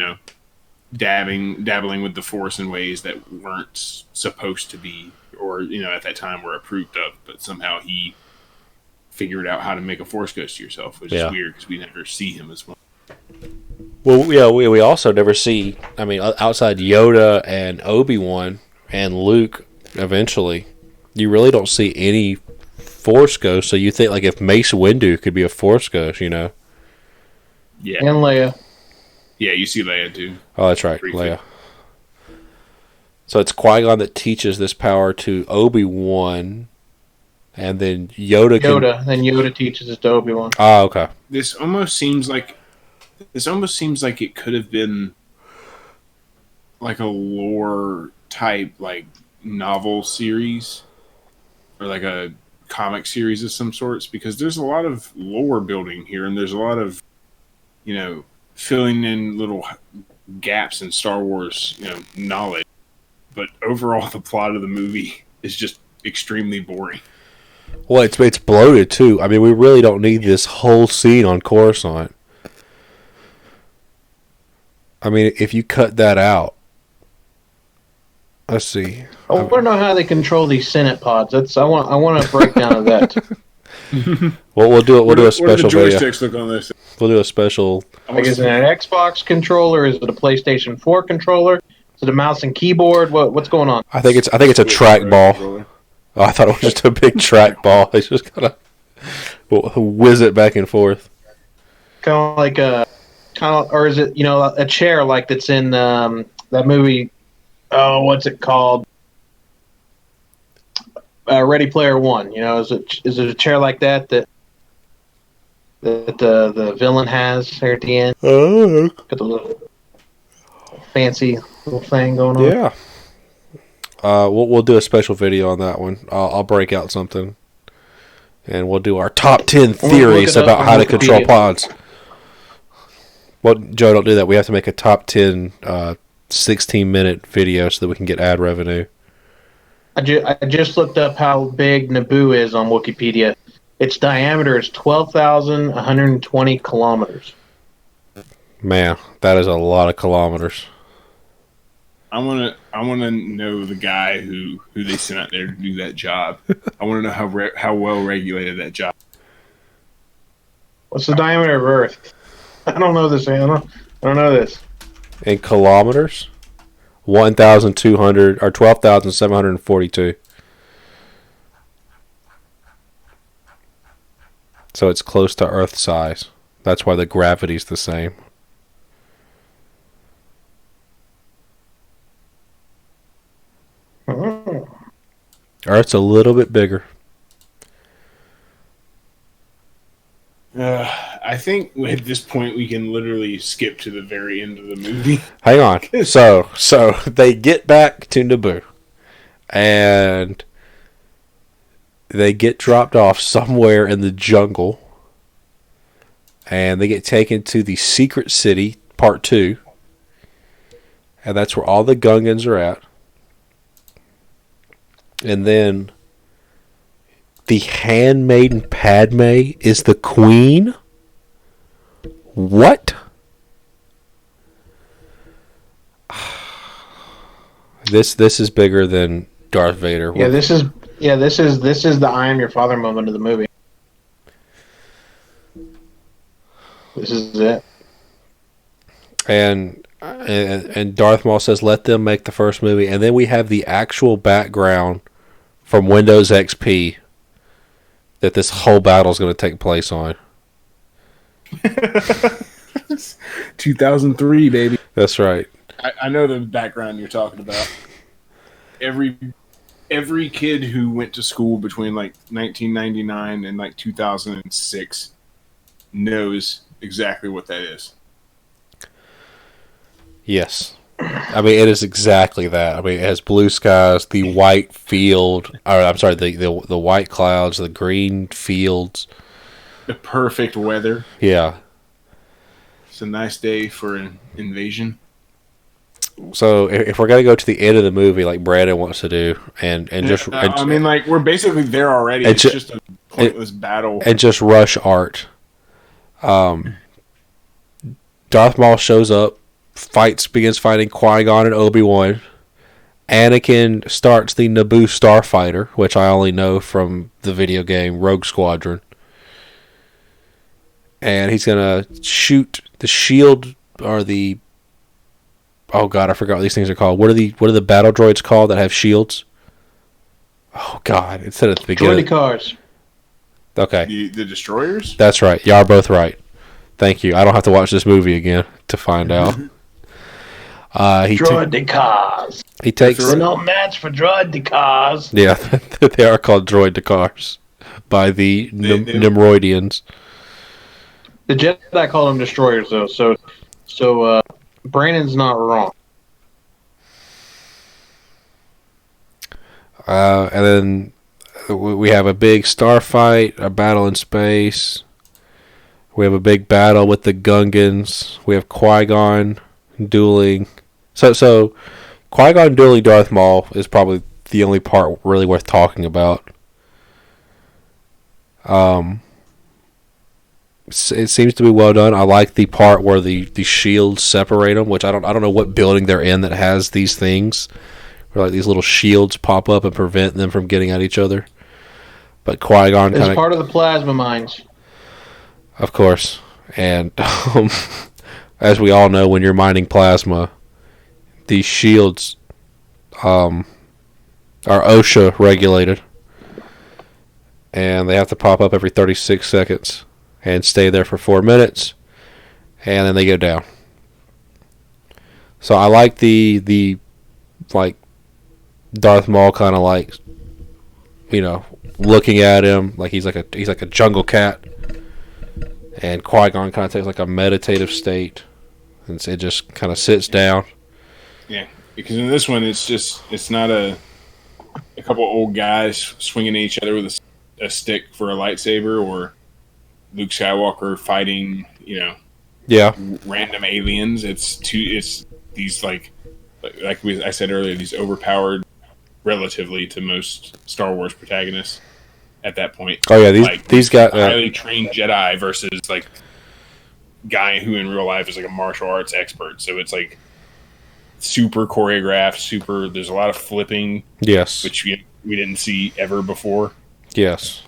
dabbling with the Force in ways that weren't supposed to be, or at that time were approved of, but somehow he figured out how to make a Force ghost to yourself, which is weird because we never see him as one. Well, yeah, we also never see. I mean, outside Yoda and Obi-Wan and Luke, eventually, you really don't see any Force ghosts. So you think if Mace Windu could be a Force ghost, Yeah. And Leia. Yeah, you see Leia too. Oh, that's right, Leia. So it's Qui-Gon that teaches this power to Obi-Wan, and then Yoda. Then Yoda teaches it to Obi-Wan. Oh, okay. This almost seems like it could have been a lore type novel series or a comic series of some sorts, because there's a lot of lore building here, and there's a lot of filling in little gaps in Star Wars knowledge, but overall the plot of the movie is just extremely boring. Well, it's bloated too. I mean, we really don't need this whole scene on Coruscant. I mean, if you cut that out, let's see. I want to know how they control these Senate pods. I want a breakdown of that. Well, we'll do it. We'll do a special what do the video. joysticks look on this? We'll do a special. Is it an Xbox controller? Is it a PlayStation 4 controller? Is it a mouse and keyboard? What's going on? I think it's a trackball. Oh, I thought it was just a big trackball. It's just gonna whiz it back and forth. Or is it a chair that's in that movie? Oh, what's it called? Ready Player One. Is it a chair like that the villain has there at the end? Oh, Got the little fancy little thing going on. yeah. We'll do a special video on that one. I'll break out something, and we'll do our top 10 theories about how to control pods. Well, Joe, don't do that. We have to make a top 10 16-minute video so that we can get ad revenue. I just looked up how big Naboo is on Wikipedia. Its diameter is 12,120 kilometers. Man, that is a lot of kilometers. I want to know the guy who they sent out there to do that job. I want to know how well regulated that job. What's the diameter of Earth? I don't know this, Anna. I don't know this. In kilometers, 1,200 or 12,742. So it's close to Earth size. That's why the gravity's the same. Oh. Earth's a little bit bigger. I think at this point we can literally skip to the very end of the movie. Hang on. So they get back to Naboo, and they get dropped off somewhere in the jungle, and they get taken to the secret city, part 2, and that's where all the Gungans are at. And then the handmaiden Padme is the queen? What? This is bigger than Darth Vader. Yeah, this is the I am your father moment of the movie. This is it. And Darth Maul says, "Let them make the first movie," and then we have the actual background from Windows XP that this whole battle is going to take place on. 2003, baby. That's right. I know the background you're talking about. Every kid who went to school between 1999 and 2006 knows exactly what that is. Yes. I mean, it is exactly that. I mean, it has blue skies, the white field, or I'm sorry, the white clouds, the green fields. The perfect weather. Yeah. It's a nice day for an invasion. So if we're gonna go to the end of the movie, like Brandon wants to do, and just, I mean, like we're basically there already. It's just a pointless battle. And just rush art. Darth Maul shows up, begins fighting Qui-Gon and Obi-Wan. Anakin starts the Naboo Starfighter, which I only know from the video game Rogue Squadron. And he's gonna shoot the shield or the... Oh god, I forgot what these things are called. What are the battle droids called that have shields? Oh god, it said at the beginning. Droid cars. Okay. The destroyers? That's right. Y'all are both right. Thank you. I don't have to watch this movie again to find out. Droid cars. He takes... They're no match for droid cars. Yeah, they are called droid cars by the Nimroidians. The Jedi call them destroyers, though. So Brandon's not wrong. And then we have a big starfight, a battle in space. We have a big battle with the Gungans. We have Qui-Gon dueling. So Qui-Gon dueling Darth Maul is probably the only part really worth talking about. It seems to be well done. I like the part where the shields separate them, which I don't know what building they're in that has these things, where like these little shields pop up and prevent them from getting at each other. But Qui-Gon kind of... It's part of the plasma mines. Of course. And as we all know, when you're mining plasma, these shields are OSHA regulated. And they have to pop up every 36 seconds and stay there for 4 minutes. And then they go down. So I like the like Darth Maul kind of like, you know, looking at him like he's like a jungle cat. And Qui-Gon kind of takes like a meditative state, and it just kind of sits down. Yeah, because in this one, it's not a couple old guys swinging at each other with a stick for a lightsaber, or Luke Skywalker fighting, random aliens. It's these I said earlier, these overpowered, relatively to most Star Wars protagonists. At that point, oh yeah, these guys, highly trained Jedi versus like guy who in real life is like a martial arts expert. So it's like super choreographed. There's a lot of flipping. Yes, which we didn't see ever before. Yes.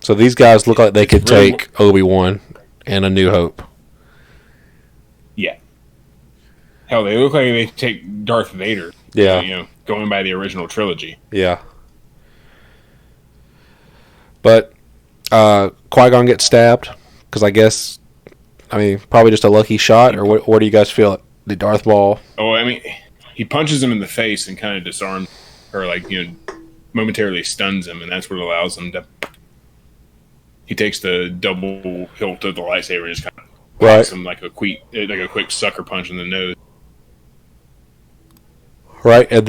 So these guys look like they could take Obi-Wan and A New Hope. Yeah. Hell, they look like they take Darth Vader. Yeah. Going by the original trilogy. Yeah. But Qui-Gon gets stabbed because probably just a lucky shot, or what do you guys feel? The Darth Maul? Oh, I mean, he punches him in the face and kind of disarms, or momentarily stuns him, and that's what allows him to. He takes the double hilt of the lightsaber and just kind of whacks him like a quick sucker punch in the nose. Right, and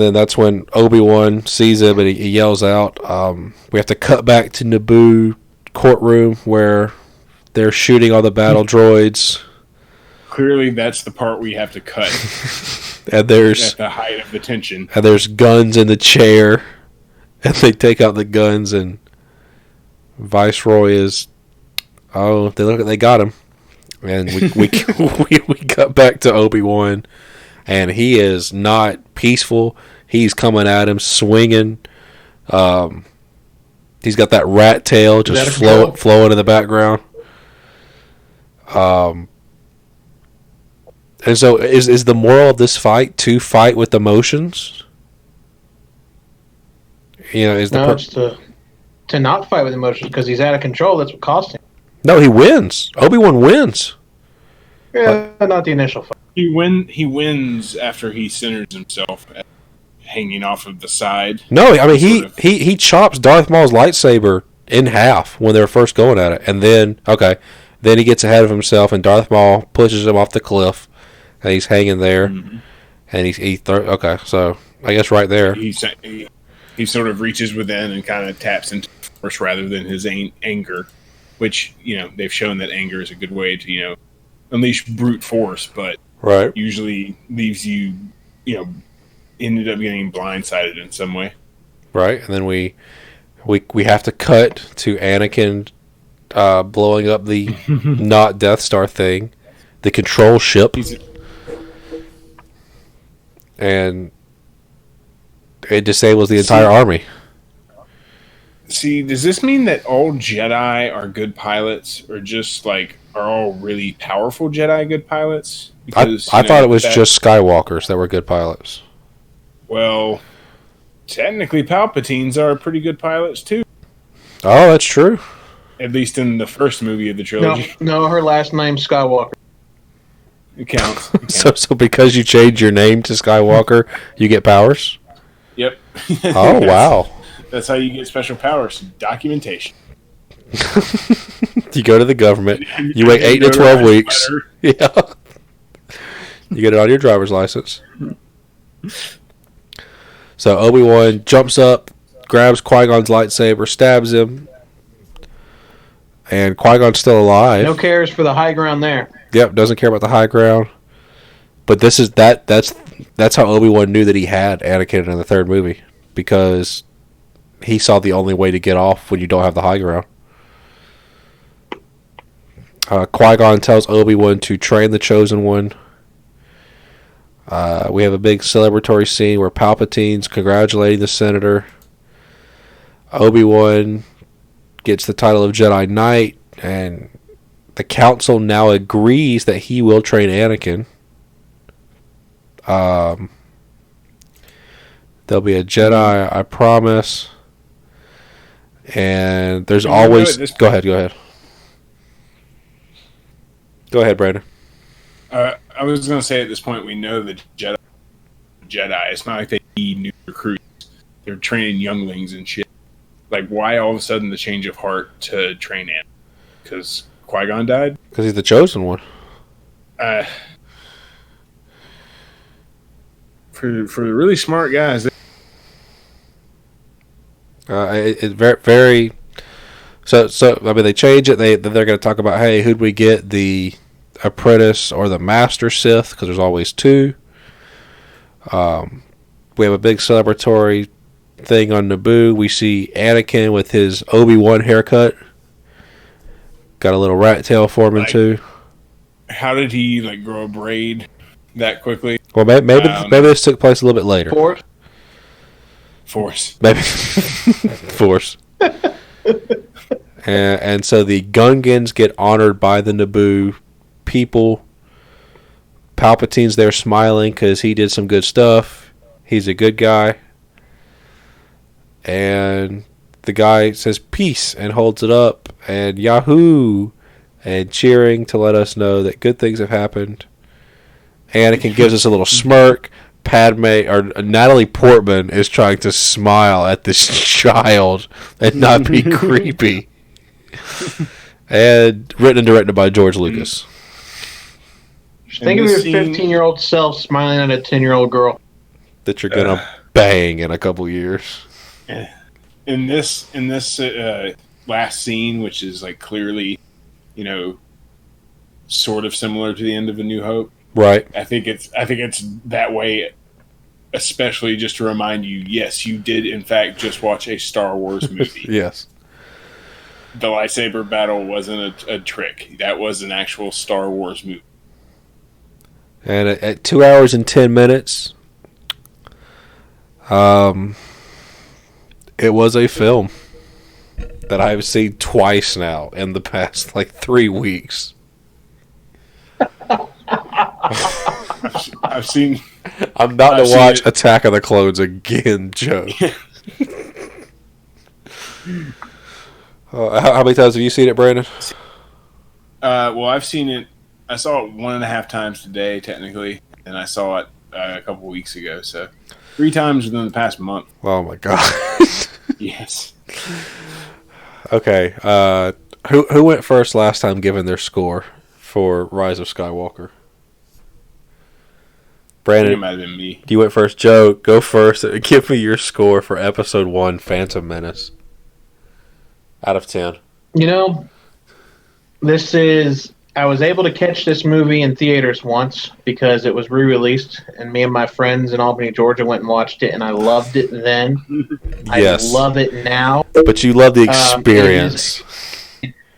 then that's when Obi-Wan sees him and he yells out. We have to cut back to Naboo courtroom where they're shooting all the battle droids. Clearly, that's the part we have to cut. And there's at the height of the tension. And there's guns in the chair, and they take out the guns, and Viceroy is, they got him, and we got back to Obi-Wan. And he is not peaceful. He's coming at him, swinging. He's got that rat tail just flowing in the background. And so, is the moral of this fight to fight with emotions? It's to not fight with emotions because he's out of control. That's what cost him. No, he wins. Obi-Wan wins. Yeah, not the initial fight. He wins after he centers himself, hanging off of the side. No, I mean he chops Darth Maul's lightsaber in half when they were first going at it. And then, then he gets ahead of himself, and Darth Maul pushes him off the cliff, and he's hanging there. Mm-hmm. And so I guess right there. He sort of reaches within and kind of taps into force rather than his anger, which, they've shown that anger is a good way to, unleash brute force, but right. usually leaves you, ended up getting blindsided in some way. Right, and then we have to cut to Anakin blowing up the not Death Star thing, the control ship, and it disables the entire army. See, does this mean that all Jedi are good pilots, or just are all really powerful Jedi good pilots? Because I thought it was just Skywalkers that were good pilots. Well, technically, Palpatines are pretty good pilots too. Oh, that's true. At least in the first movie of the trilogy. No, her last name's Skywalker. It counts. It counts. So because you change your name to Skywalker, you get powers? Yep. Oh, wow. That's how you get special powers. Documentation. You go to the government. You wait 8 to 12 weeks. Yeah. You get it on your driver's license. So Obi-Wan jumps up, grabs Qui-Gon's lightsaber, stabs him, and Qui-Gon's still alive. No cares for the high ground there. Yep, doesn't care about the high ground. But that's how Obi-Wan knew that he had Anakin in the third movie, because he saw the only way to get off when you don't have the high ground. Qui-Gon tells Obi-Wan to train the Chosen One. We have a big celebratory scene where Palpatine's congratulating the Senator. Obi-Wan gets the title of Jedi Knight, and the Council now agrees that he will train Anakin. There'll be a Jedi, I promise. And there's always... Go ahead. Go ahead, Brandon. I was going to say, at this point, we know the Jedi. It's not like they need new recruits. They're training younglings and shit. Why all of a sudden the change of heart to train Anakin? Because Qui-Gon died? Because he's the Chosen One. For the really smart guys... It's very... So I mean, they change it. They're going to talk about, hey, who'd we get, the apprentice or the master Sith? Because there's always two. We have a big celebratory thing on Naboo. We see Anakin with his Obi-Wan haircut. Got a little rat tail forming too. How did he grow a braid that quickly? Well, maybe this took place a little bit later. Force. Maybe Force. And so the Gungans get honored by the Naboo people. Palpatine's there smiling because he did some good stuff. He's a good guy. And the guy says peace and holds it up, and Yahoo, and cheering to let us know that good things have happened. Anakin gives us a little smirk. Natalie Portman is trying to smile at this child and not be creepy. And written and directed by George Lucas. Think of your 15-year-old self smiling at a 10-year-old girl that you're gonna bang in a couple years. In this last scene, which is clearly, sort of similar to the end of A New Hope. Right. I think it's that way, especially just to remind you, yes, you did in fact just watch a Star Wars movie. Yes. The lightsaber battle wasn't a trick. That was an actual Star Wars movie. And at 2 hours and 10 minutes, it was a film that I've seen twice now in the past 3 weeks. I've seen. I'm about to watch Attack of the Clones again, Joe. How many times have you seen it, Brandon? Well, I've seen it. I saw it 1.5 times today, technically, and I saw it a couple weeks ago. So 3 times within the past month. Oh my god! Yes. Okay. Who went first last time giving their score for Rise of Skywalker? I think it Brandon, might have been me. you went first. Joe, go first. Give me your score for Episode 1, Phantom Menace. Out of 10. You know, I was able to catch this movie in theaters once because it was re-released, and me and my friends in Albany, Georgia went and watched it, and I loved it then. Yes. I love it now. But you love the experience.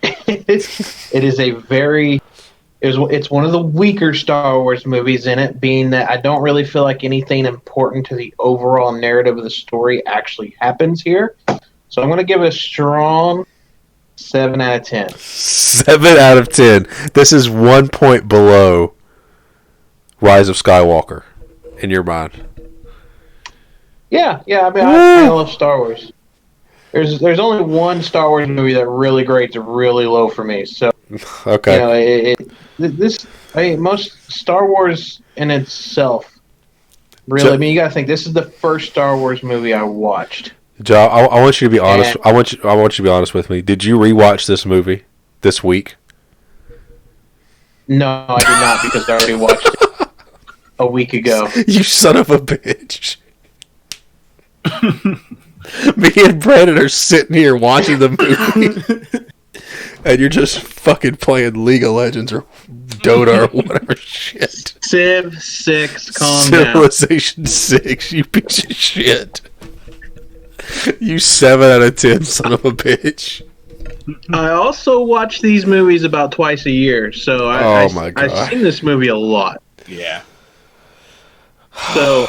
It is a very... It's one of the weaker Star Wars movies in it, being that I don't really feel like anything important to the overall narrative of the story actually happens here. So I'm going to give it a strong 7 out of 10. 7 out of 10. This is 1 point below Rise of Skywalker, in your mind. Yeah. I mean, I love Star Wars. There's only one Star Wars movie that really grades really low for me. So, okay. Most Star Wars in itself, really. I mean, you got to think this is the first Star Wars movie I watched. Joe, I want you to be honest. I want you to be honest with me. Did you rewatch this movie this week? No, I did not because I already watched it a week ago. You son of a bitch. Me and Brandon are sitting here watching the movie, and you're just fucking playing League of Legends or Dota or whatever shit. Civ 6, calm down. Civilization 6, you piece of shit. You 7 out of 10, son of a bitch. I also watch these movies about twice a year, so I've seen this movie a lot. Yeah. So,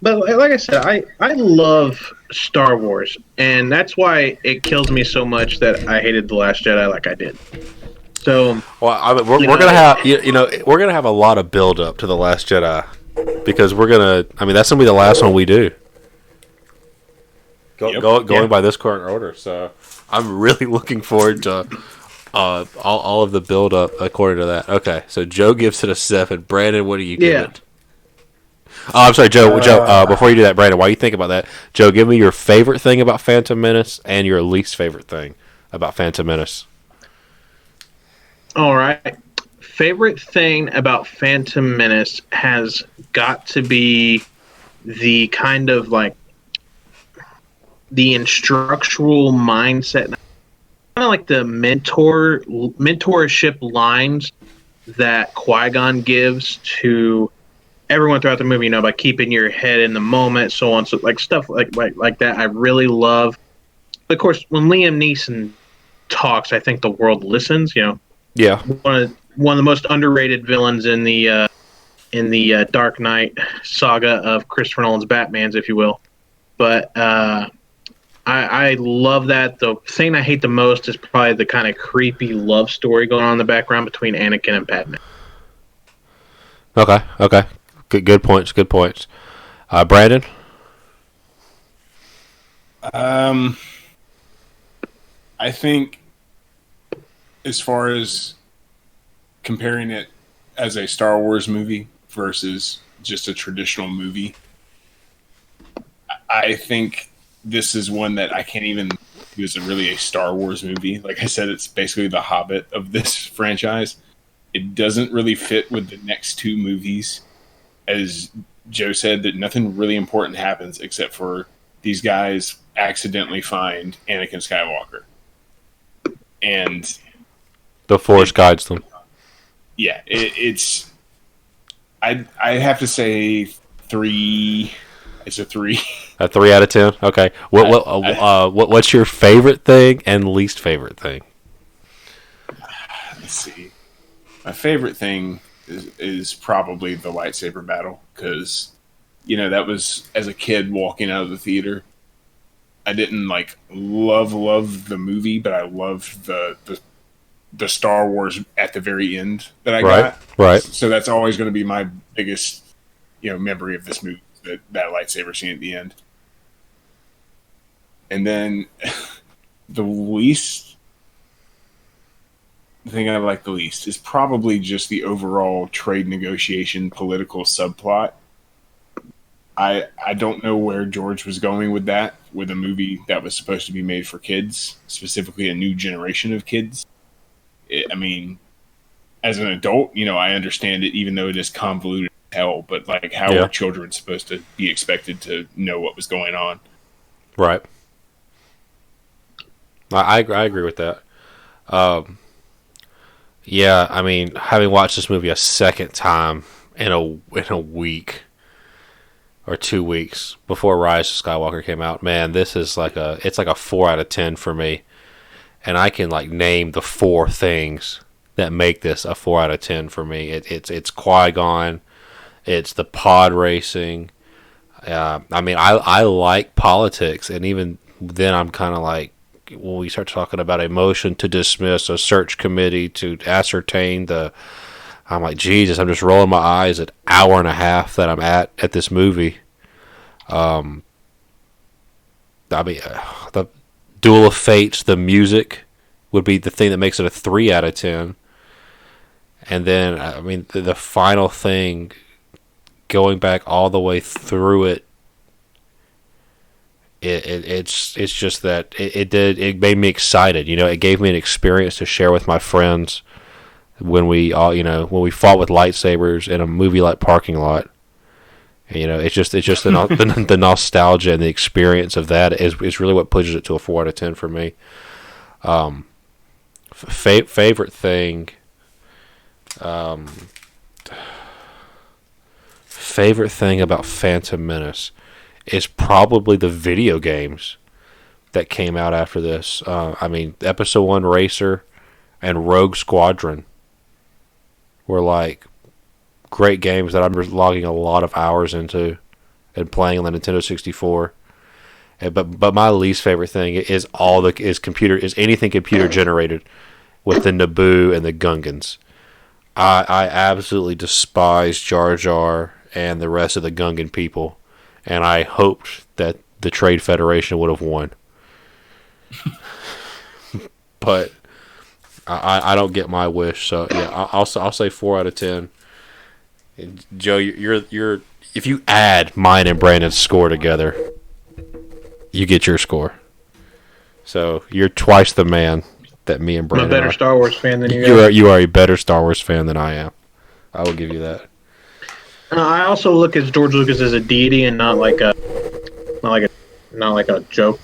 but like I said, I love Star Wars, and that's why it kills me so much that I hated The Last Jedi like I did. So, well, we're gonna have we're gonna have a lot of build up to The Last Jedi because that's gonna be the last one we do. Going by this current order, so I'm really looking forward to all of the build up according to that. Okay, so Joe gives it a 7. Brandon, what do you give it? Oh, I'm sorry, Joe. Before you do that, Brandon, while you think about that, Joe, give me your favorite thing about Phantom Menace and your least favorite thing about Phantom Menace. All right. Favorite thing about Phantom Menace has got to be the kind of like the instructional mindset, kind of like the mentorship lines that Qui-Gon gives to everyone throughout the movie, by keeping your head in the moment, so on, so like stuff like that. I really love. Of course, when Liam Neeson talks, I think the world listens. Yeah. One of the most underrated villains in the Dark Knight saga of Christopher Nolan's Batmans, if you will. But I love that. The thing I hate the most is probably the kind of creepy love story going on in the background between Anakin and Padme. Okay. Good points. Brandon? I think as far as comparing it as a Star Wars movie versus just a traditional movie, I think this is one that I can't even do as really a Star Wars movie. Like I said, it's basically the Hobbit of this franchise. It doesn't really fit with the next two movies. As Joe said, that nothing really important happens except for these guys accidentally find Anakin Skywalker. And the Force guides them. Yeah, it's... I have to say 3... It's a 3. A 3 out of 10? Okay. What's your favorite thing and least favorite thing? Let's see. My favorite thing is probably the lightsaber battle, because that was, as a kid walking out of the theater, I didn't love the movie, but I loved the Star Wars at the very end that I got. Right. So that's always going to be my biggest memory of this movie, that lightsaber scene at the end. And then the thing I like the least is probably just the overall trade negotiation political subplot. I don't know where George was going with that. with a movie that was supposed to be made for kids, specifically a new generation of kids. I mean, as an adult, I understand it, even though it is convoluted as hell. But like, how are children supposed to be expected to know what was going on? Right. I agree with that. Yeah, I mean, having watched this movie a second time in a week or 2 weeks before Rise of Skywalker came out, man, this is it's like a 4 out of 10 for me, and I can like name the 4 things that make this a 4 out of 10 for me. It's Qui-Gon, it's the pod racing. I mean, I like politics, and even then, I'm kind of like, when we start talking about a motion to dismiss, a search committee to ascertain I'm like, Jesus, I'm just rolling my eyes at hour and a half that I'm at this movie. I mean, the Duel of Fates, the music would be the thing that makes it a 3 out of 10. And then, I mean, the final thing, going back all the way through it, it's just that it made me excited. It gave me an experience to share with my friends when we fought with lightsabers in a movie like Parking Lot. It's just the nostalgia and the experience of that is really what pushes it to a 4 out of 10 for me. Favorite thing. Favorite thing about Phantom Menace is probably the video games that came out after this. I mean, Episode 1 Racer and Rogue Squadron were like great games that I'm logging a lot of hours into and playing on the Nintendo 64. But my least favorite thing is anything computer generated with the Naboo and the Gungans. I absolutely despise Jar Jar and the rest of the Gungan people, and I hoped that the Trade Federation would have won. But I don't get my wish, so yeah, I'll say 4 out of 10. And Joe, you're if you add mine and Brandon's score together, you get your score. So you're twice the man that me and Brandon I'm a better are. Star Wars fan than you. You are a better Star Wars fan than I am. I will give you that. I also look at George Lucas as a deity and not like a joke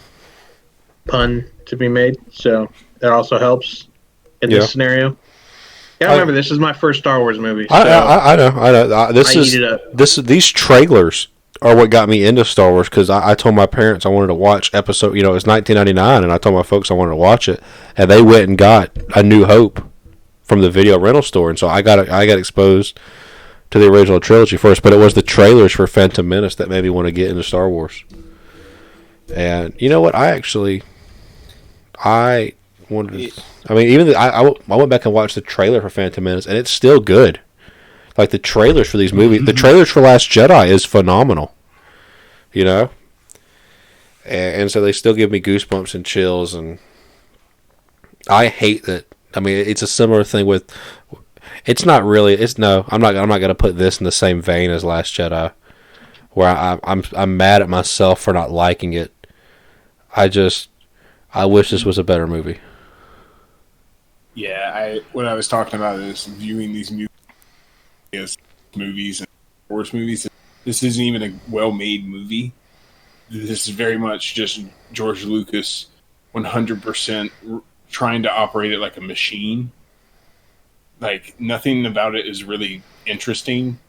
pun to be made. So that also helps in this scenario. Yeah, remember this is my first Star Wars movie. So I know. These trailers are what got me into Star Wars, because I told my parents I wanted to watch episode. It was 1999, and I told my folks I wanted to watch it, and they went and got A New Hope from the video rental store, and so I got exposed to the original trilogy first. But it was the trailers for Phantom Menace that made me want to get into Star Wars. And you know what? I wanted. I mean, I went back and watched the trailer for Phantom Menace, and it's still good. Like the trailers for these movies, the trailers for Last Jedi is phenomenal. And so they still give me goosebumps and chills, and I hate that. I mean, it's a similar thing with. It's not really. I'm not going to put this in the same vein as Last Jedi, where I'm mad at myself for not liking it. I wish this was a better movie. Yeah, what I was talking about is viewing these movies and Wars movies. This isn't even a well-made movie. This is very much just George Lucas 100% trying to operate it like a machine. Like, nothing about it is really interesting,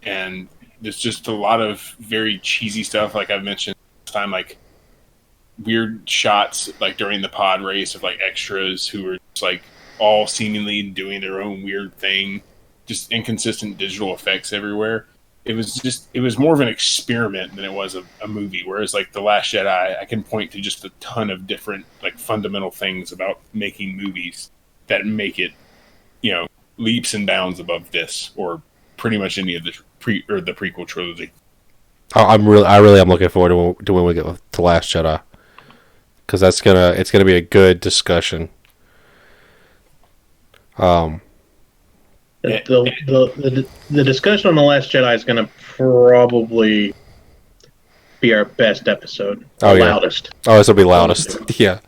and there's just a lot of very cheesy stuff, like I've mentioned last time, like weird shots like during the pod race of like extras who were just like all seemingly doing their own weird thing, just inconsistent digital effects everywhere. It was more of an experiment than it was a movie. Whereas like The Last Jedi, I can point to just a ton of different like fundamental things about making movies that make it, leaps and bounds above this or pretty much any of the prequel trilogy. I really am looking forward to when we get to Last Jedi, because it's gonna be a good discussion. The discussion on The Last Jedi is going to probably be our best episode. Oh, The yeah. loudest. Oh, this will be loudest. Yeah.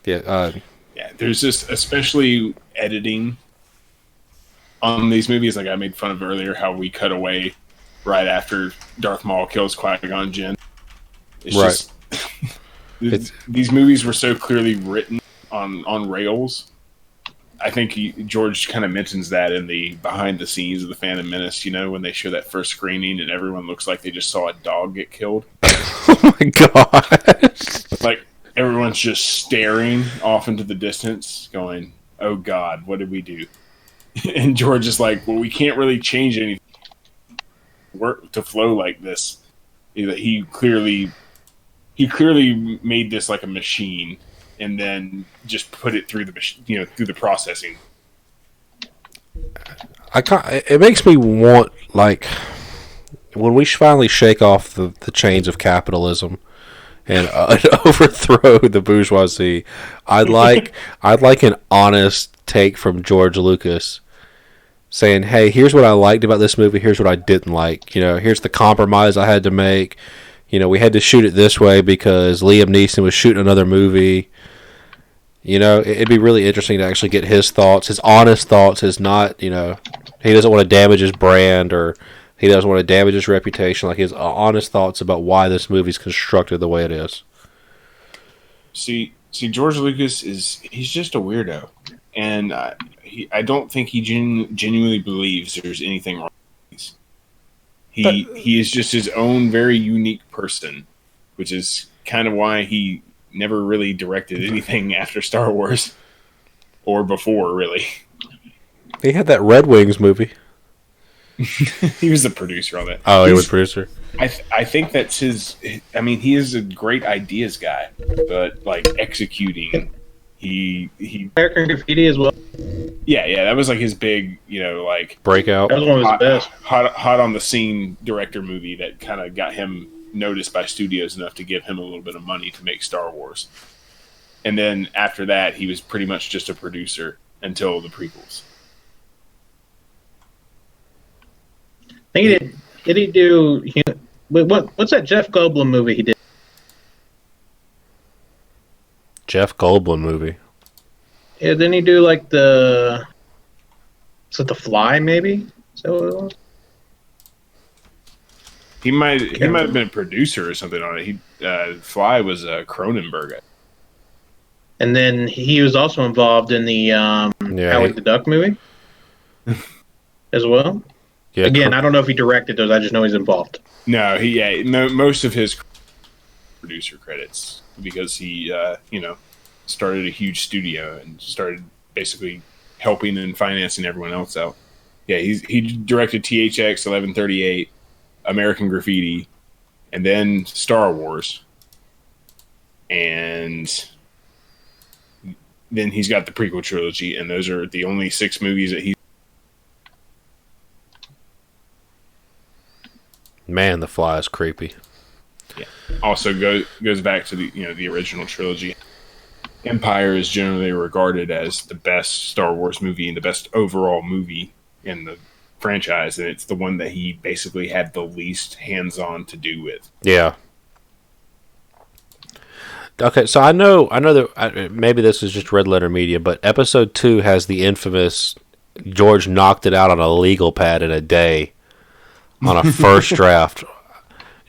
Yeah. Yeah, there's just especially editing on these movies. Like I made fun of earlier, how we cut away right after Darth Maul kills Qui-Gon Jinn. It's Right. just these movies were so clearly written on rails. I think George kind of mentions that in the behind the scenes of the Phantom Menace. You know, when they show that first screening and everyone looks like they just saw a dog get killed. Oh my god. Like everyone's just staring off into the distance, going, "Oh God, what did we do?" And George is like, "Well, we can't really change anything. Work to flow like this." He clearly made this like a machine, and then just put it through through the processing. It makes me want, like, when we finally shake off the chains of capitalism and overthrow the bourgeoisie, I'd like an honest take from George Lucas saying, "Hey, here's what I liked about this movie. Here's what I didn't like. Here's the compromise I had to make. We had to shoot it this way because Liam Neeson was shooting another movie." It'd be really interesting to actually get his thoughts, his honest thoughts. His not, he doesn't want to damage his brand or he doesn't want to damage his reputation. Like his honest thoughts about why this movie's constructed the way it is. See, George Lucas he's just a weirdo, and I don't think he genuinely believes there's anything wrong with these. He is just his own very unique person, which is kind of why he never really directed anything after Star Wars or before, really. He had that Red Wings movie. He was the producer on that. Oh, he was producer. I think that's his. I mean, he is a great ideas guy, but like executing, he American Graffiti as well. yeah, that was like his big, like Breakout. That was one of his best. hot on the scene director movie that kind of got him noticed by studios enough to give him a little bit of money to make Star Wars. And then after that, he was pretty much just a producer until the prequels. I think he did. Did he do? What's that Jeff Goldblum movie he did? Jeff Goldblum movie. Yeah, didn't he do like the? Is it The Fly? Maybe. Is that what it was? He might have been a producer or something on it. Fly was Cronenberg. And then he was also involved in the Howard the Duck movie as well. Yeah, Again, I don't know if he directed those. I just know he's involved. No, most of his producer credits because he started a huge studio and started basically helping and financing everyone else out. Yeah, he directed THX 1138, American Graffiti, and then Star Wars, and then he's got the prequel trilogy, and those are the only 6 movies that he. Man, The Fly is creepy. Yeah. Also goes back to the original trilogy. Empire is generally regarded as the best Star Wars movie and the best overall movie in the franchise, and it's the one that he basically had the least hands-on to do with. Yeah. Okay, so I know that maybe this is just red letter media, but episode 2 has the infamous George knocked it out on a legal pad in a day on a first draft.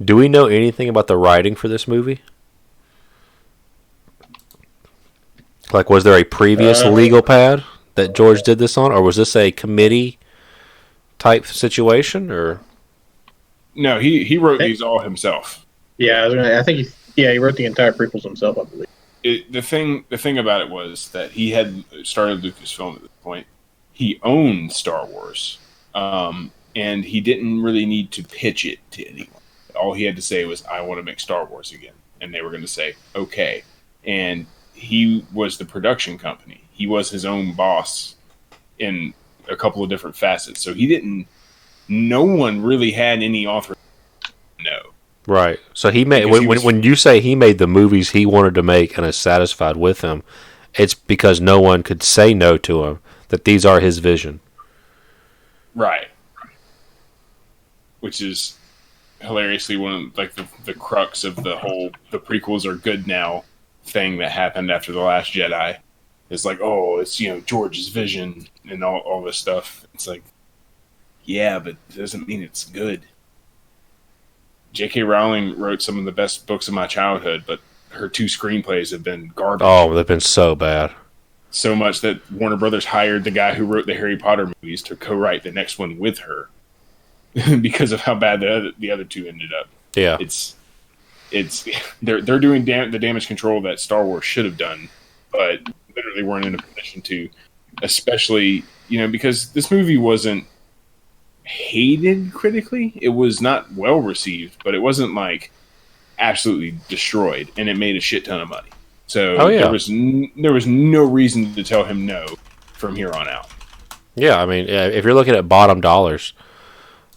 Do we know anything about the writing for this movie? Like, was there a previous legal pad that George did this on, or was this a committee type situation? Or no, he wrote these all himself. Yeah, I think he wrote the entire prequels himself, I believe. The thing about it was that he had started Lucasfilm at this point. He owned Star Wars, and he didn't really need to pitch it to anyone. All he had to say was, "I want to make Star Wars again," and they were going to say, "Okay." And he was the production company. He was his own boss in a couple of different facets. So no one really had any author. No. Right. So he made, when you say he made the movies he wanted to make and is satisfied with them, it's because no one could say no to him, that these are his vision. Right. Which is hilariously one of like the crux of the whole the prequels are good now thing that happened after The Last Jedi. It's like, oh, it's George's vision and all this stuff. It's like, yeah, but it doesn't mean it's good. J.K. Rowling wrote some of the best books of my childhood, but her 2 screenplays have been garbage. Oh, they've been so bad. So much that Warner Brothers hired the guy who wrote the Harry Potter movies to co-write the next one with her because of how bad the other 2 ended up. Yeah, it's they're doing the damage control that Star Wars should have done, but literally weren't in a position to, especially because this movie wasn't hated critically. It was not well received, but it wasn't like absolutely destroyed, and it made a shit ton of money. So there was no reason to tell him no from here on out. Yeah, I mean, if you're looking at bottom dollars,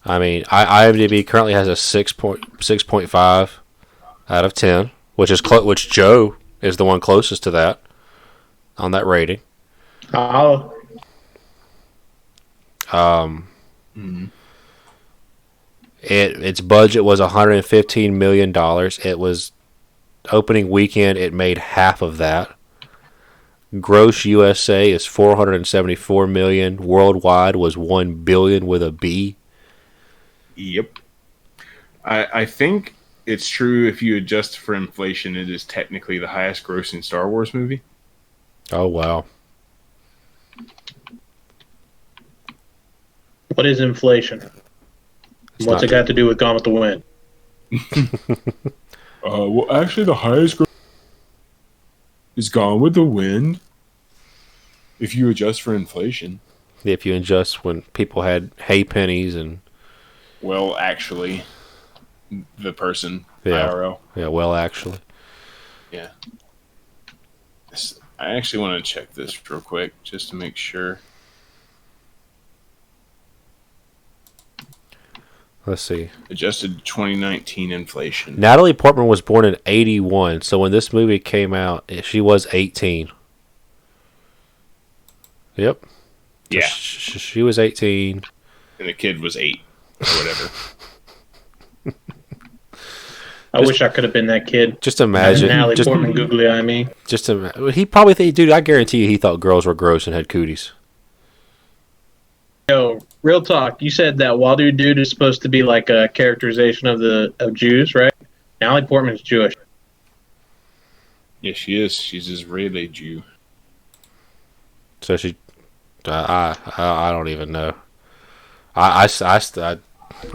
I mean, IMDb currently has a 6.5 out of 10, which Joe is the one closest to that on that rating. Oh. Its budget was $115 million. It was opening weekend. It made half of that. Gross USA is $474 million. Worldwide was $1 billion with a B. Yep. I think it's true if you adjust for inflation, it is technically the highest grossing Star Wars movie. Oh, wow. What is inflation? What's it got to do with Gone with the Wind? Well, actually, the highest is Gone with the Wind. If you adjust for inflation. If you adjust when people had hay pennies and... Well, actually, the person, yeah. IRL. Yeah, well, actually. Yeah. I actually want to check this real quick, just to make sure. Let's see. Adjusted 2019 inflation. Natalie Portman was born in 81, so when this movie came out, she was 18. Yep. Yeah. She was 18. And the kid was 8, or whatever. I wish I could have been that kid. Just imagine. Natalie Portman googly eye me. He probably dude, I guarantee you he thought girls were gross and had cooties. Yo, real talk. You said that Waldo dude is supposed to be like a characterization of Jews, right? Natalie Portman's Jewish. Yeah, she is. She's Israeli Jew. So she, I don't even know. I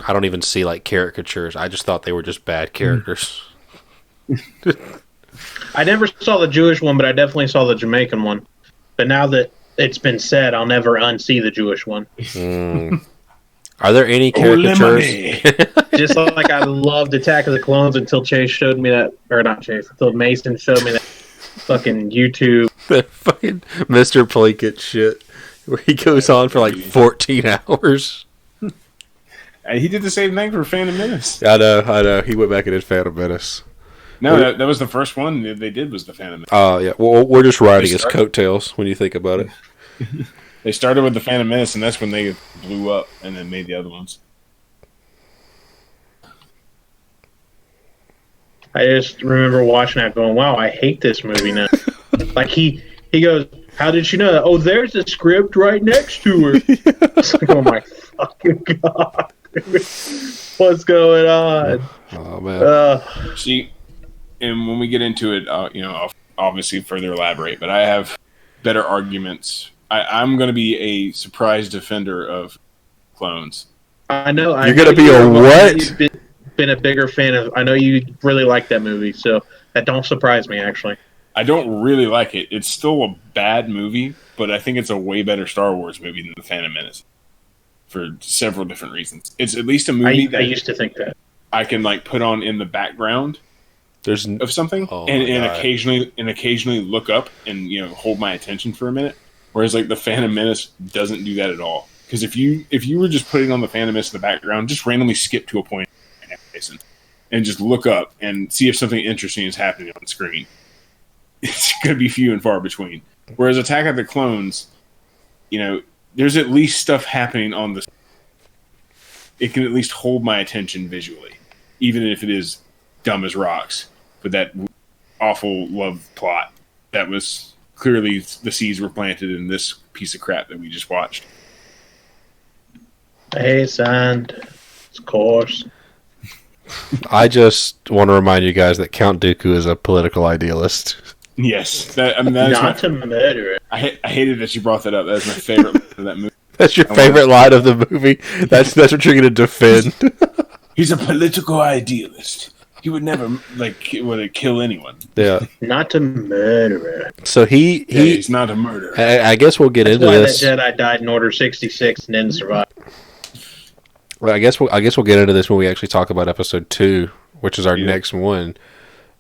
don't even see like caricatures. I just thought they were just bad characters. I never saw the Jewish one, but I definitely saw the Jamaican one. But now that it's been said, I'll never unsee the Jewish one. Are there any caricatures? Just like I loved Attack of the Clones until Chase showed me that, or not Chase, until Mason showed me that fucking YouTube. That fucking Mr. Plinkett shit, where he goes on for like 14 hours. He did the same thing for Phantom Menace. I know. He went back and did Phantom Menace. No, that was the first one they did was the Phantom Menace. Oh, yeah. Well, we're just riding his coattails when you think about it. They started with the Phantom Menace, and that's when they blew up and then made the other ones. I just remember watching that going, wow, I hate this movie now. Like, he goes, how did she know that? Oh, there's a script right next to her. It's like, oh, my fucking God. What's going on? Oh, man. See, and when we get into it, I'll obviously further elaborate, but I have better arguments. I'm going to be a surprise defender of clones. I know. You're going to be a what? You've been a bigger fan of. I know you really like that movie, so that don't surprise me, actually. I don't really like it. It's still a bad movie, but I think it's a way better Star Wars movie than The Phantom Menace for several different reasons. It's at least a movie I used to think that I can like put on in the background of something, and occasionally look up and hold my attention for a minute. Whereas like the Phantom Menace doesn't do that at all. Because if you were just putting on the Phantom Menace in the background, just randomly skip to a point and just look up and see if something interesting is happening on screen. It's going to be few and far between. Whereas Attack of the Clones, there's at least stuff happening on the. It can at least hold my attention visually. even if it is dumb as rocks, but that awful love plot that was clearly the seeds were planted in this piece of crap that we just watched. Hey, sand. Of course. I just want to remind you guys that Count Dooku is a political idealist. Yes, that is Not to murder it. I hated that you brought that up. That was my favorite of that movie. That's your favorite line of the movie? That's what you're going to defend? He's a political idealist. He would never kill anyone. Yeah. Not to murder it. So he's not a murderer. I guess we'll get into this. That Jedi died in Order 66 and didn't survive. Well, I guess we'll get into this when we actually talk about episode 2, which is our next one.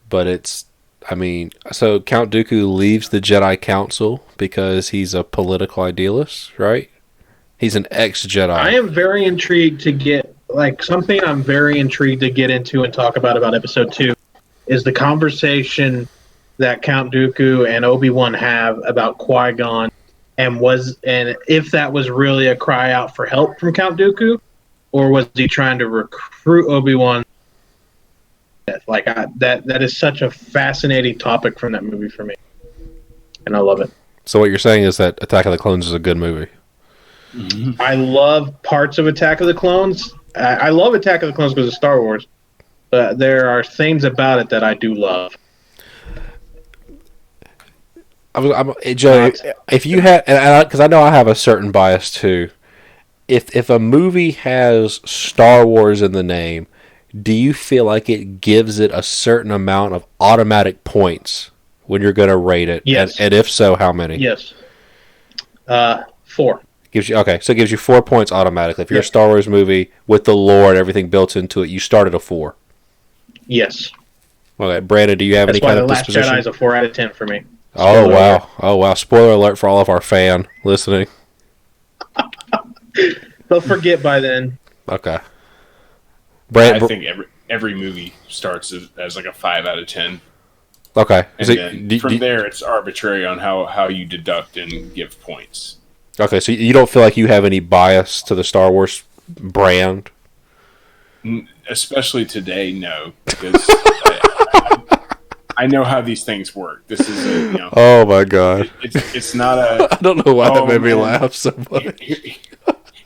But so Count Dooku leaves the Jedi Council because he's a political idealist, right? He's an ex-Jedi. I am very intrigued to get, something I'm very intrigued to get into and talk about episode 2 is the conversation that Count Dooku and Obi-Wan have about Qui-Gon and if that was really a cry out for help from Count Dooku, or was he trying to recruit Obi-Wan? That is such a fascinating topic from that movie for me, and I love it. So what you're saying is that Attack of the Clones is a good movie? Mm-hmm. I love parts of Attack of the Clones. I love Attack of the Clones because of Star Wars, but there are things about it that I do love. Joe, if you had, because I know I have a certain bias too. If a movie has Star Wars in the name, do you feel like it gives it a certain amount of automatic points when you're going to rate it? Yes. And if so, how many? Yes. 4. So it gives you 4 points automatically. If you're a Star Wars movie with the lore and everything built into it, you start at a 4. Yes. Okay, Brandon, do you have any kind of disposition? That's why The Last Jedi is a 4 out of 10 for me. Oh, wow. Oh, wow. Spoiler alert for all of our fan listening. They'll forget by then. Okay. I think every movie starts as a 5 out of 10. Okay. And then from there, it's arbitrary on how you deduct and give points. Okay, so you don't feel like you have any bias to the Star Wars brand? Especially today, no. Because I know how these things work. This is oh, my God. It's not a... I don't know why that made me laugh so much.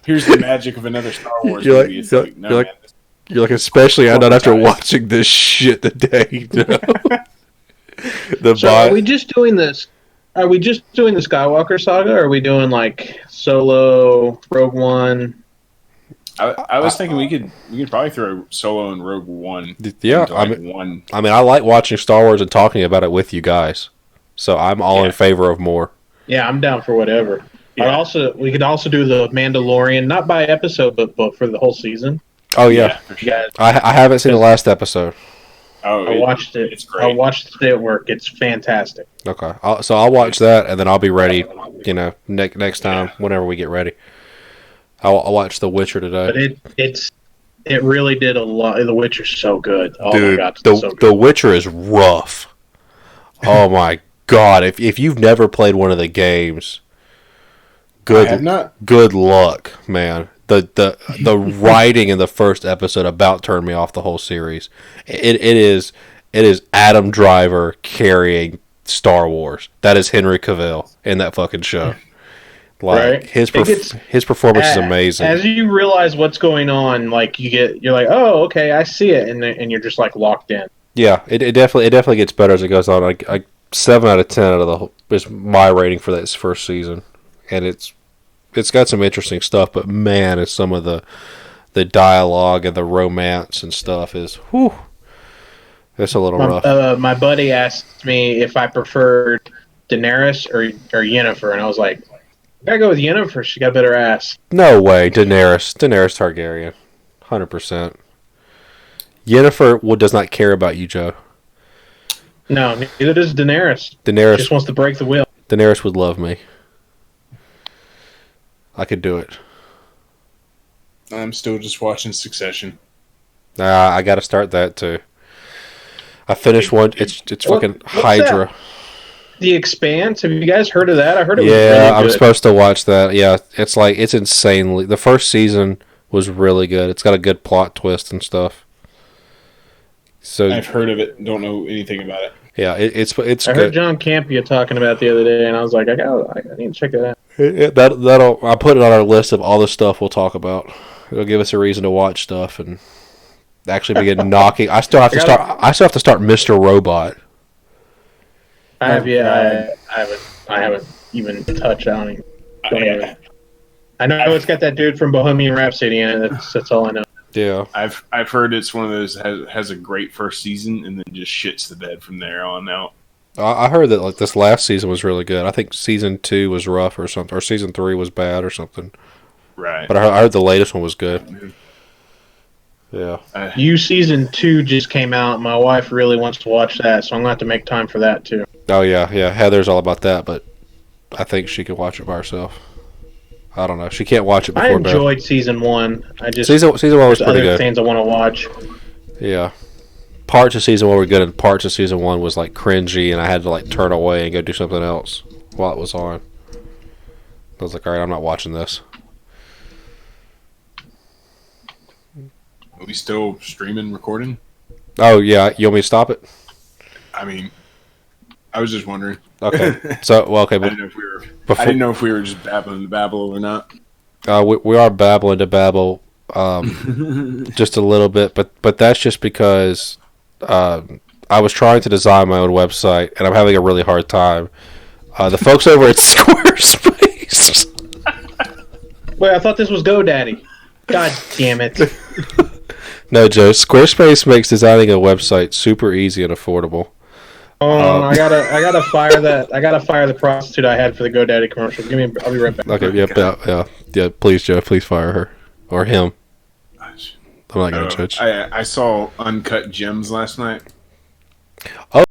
Here's the magic of another Star Wars movie. You're like, especially not after watching this shit today. Are we just doing this? Are we just doing the Skywalker saga? Or are we doing Solo, Rogue One? I was thinking we could probably throw Solo and Rogue One. Yeah, one. I like watching Star Wars and talking about it with you guys. So I'm all in favor of more. Yeah, I'm down for whatever. Yeah. We could also do the Mandalorian, not by episode, but for the whole season. Oh yeah, for sure. I haven't seen the last episode. Oh, I watched it. It's great. I watched it at work. It's fantastic. Okay, so I'll watch that and then I'll be ready. Next time whenever we get ready. I'll watch The Witcher today. But it really did a lot. The Witcher's so good. Oh Dude, my god, it's so good. The Witcher is rough. Oh my god! If you've never played one of the games, I have not. Good luck, man. The writing in the first episode about turned me off the whole series. It is Adam Driver carrying Star Wars. That is Henry Cavill in that fucking show. Right. His performance is amazing. As you realize what's going on, you're like, oh, okay, I see it, and you're just locked in. Yeah, it definitely gets better as it goes on. 7 out of 10 out of the whole is my rating for this first season, and it's got some interesting stuff. But man, it's some of the dialogue and the romance and stuff is it's a little rough. My buddy asked me if I preferred Daenerys or Yennefer, and I was like, I gotta go with Yennefer. She got better ass. No way, Daenerys Targaryen, 100%. Yennefer does not care about you, Joe. No, neither does Daenerys. Daenerys She just wants to break the wheel. Daenerys would love me. I could do it. I'm still just watching Succession. I got to start that too. I finished one. It's fucking Hydra. That? The Expanse. Have you guys heard of that? I heard it was really good. I'm supposed to watch that. Yeah, it's insanely. The first season was really good. It's got a good plot twist and stuff. So I've heard of it. Don't know anything about it. yeah, it's I heard good. John Campia talking about it the other day, and I was like, I need to check that out. That'll I put it on our list of all the stuff we'll talk about. It'll give us a reason to watch stuff and actually begin knocking. I still have to start Mr. Robot. I haven't even touched on it. I know it's got that dude from Bohemian Rhapsody in it. That's all I know. Yeah, I've heard it's one of those that has a great first season and then just shits the bed from there on out. I heard that like this last season was really good. I think season 2 was rough or something, or season 3 was bad or something. Right. But I heard the latest one was good. Yeah. Season 2 just came out. My wife really wants to watch that, so I'm gonna have to make time for that too. Oh yeah. Heather's all about that, but I think she could watch it by herself. I don't know. She can't watch it before I enjoyed season 1. I just season 1 was pretty other good. things I want to watch. Yeah. Parts of season 1 were good, and parts of season 1 was like cringy, and I had to like turn away and go do something else while it was on. I was like, all right, I'm not watching this. Are we still streaming, recording? Oh yeah, you want me to stop it? I mean, I was just wondering. Okay. So okay, I but didn't know if we were just babbling to babble or not. we are babbling to babble just a little bit, but that's just because I was trying to design my own website and I'm having a really hard time. The folks over at Squarespace. Wait, I thought this was GoDaddy. God damn it! No, Joe. Squarespace makes designing a website super easy and affordable. Oh, I gotta fire that. I gotta fire the prostitute I had for the GoDaddy commercial. I'll be right back. Okay, yeah. Please, Joe. Please fire her or him. I'm not gonna judge. I saw Uncut Gems last night. Oh.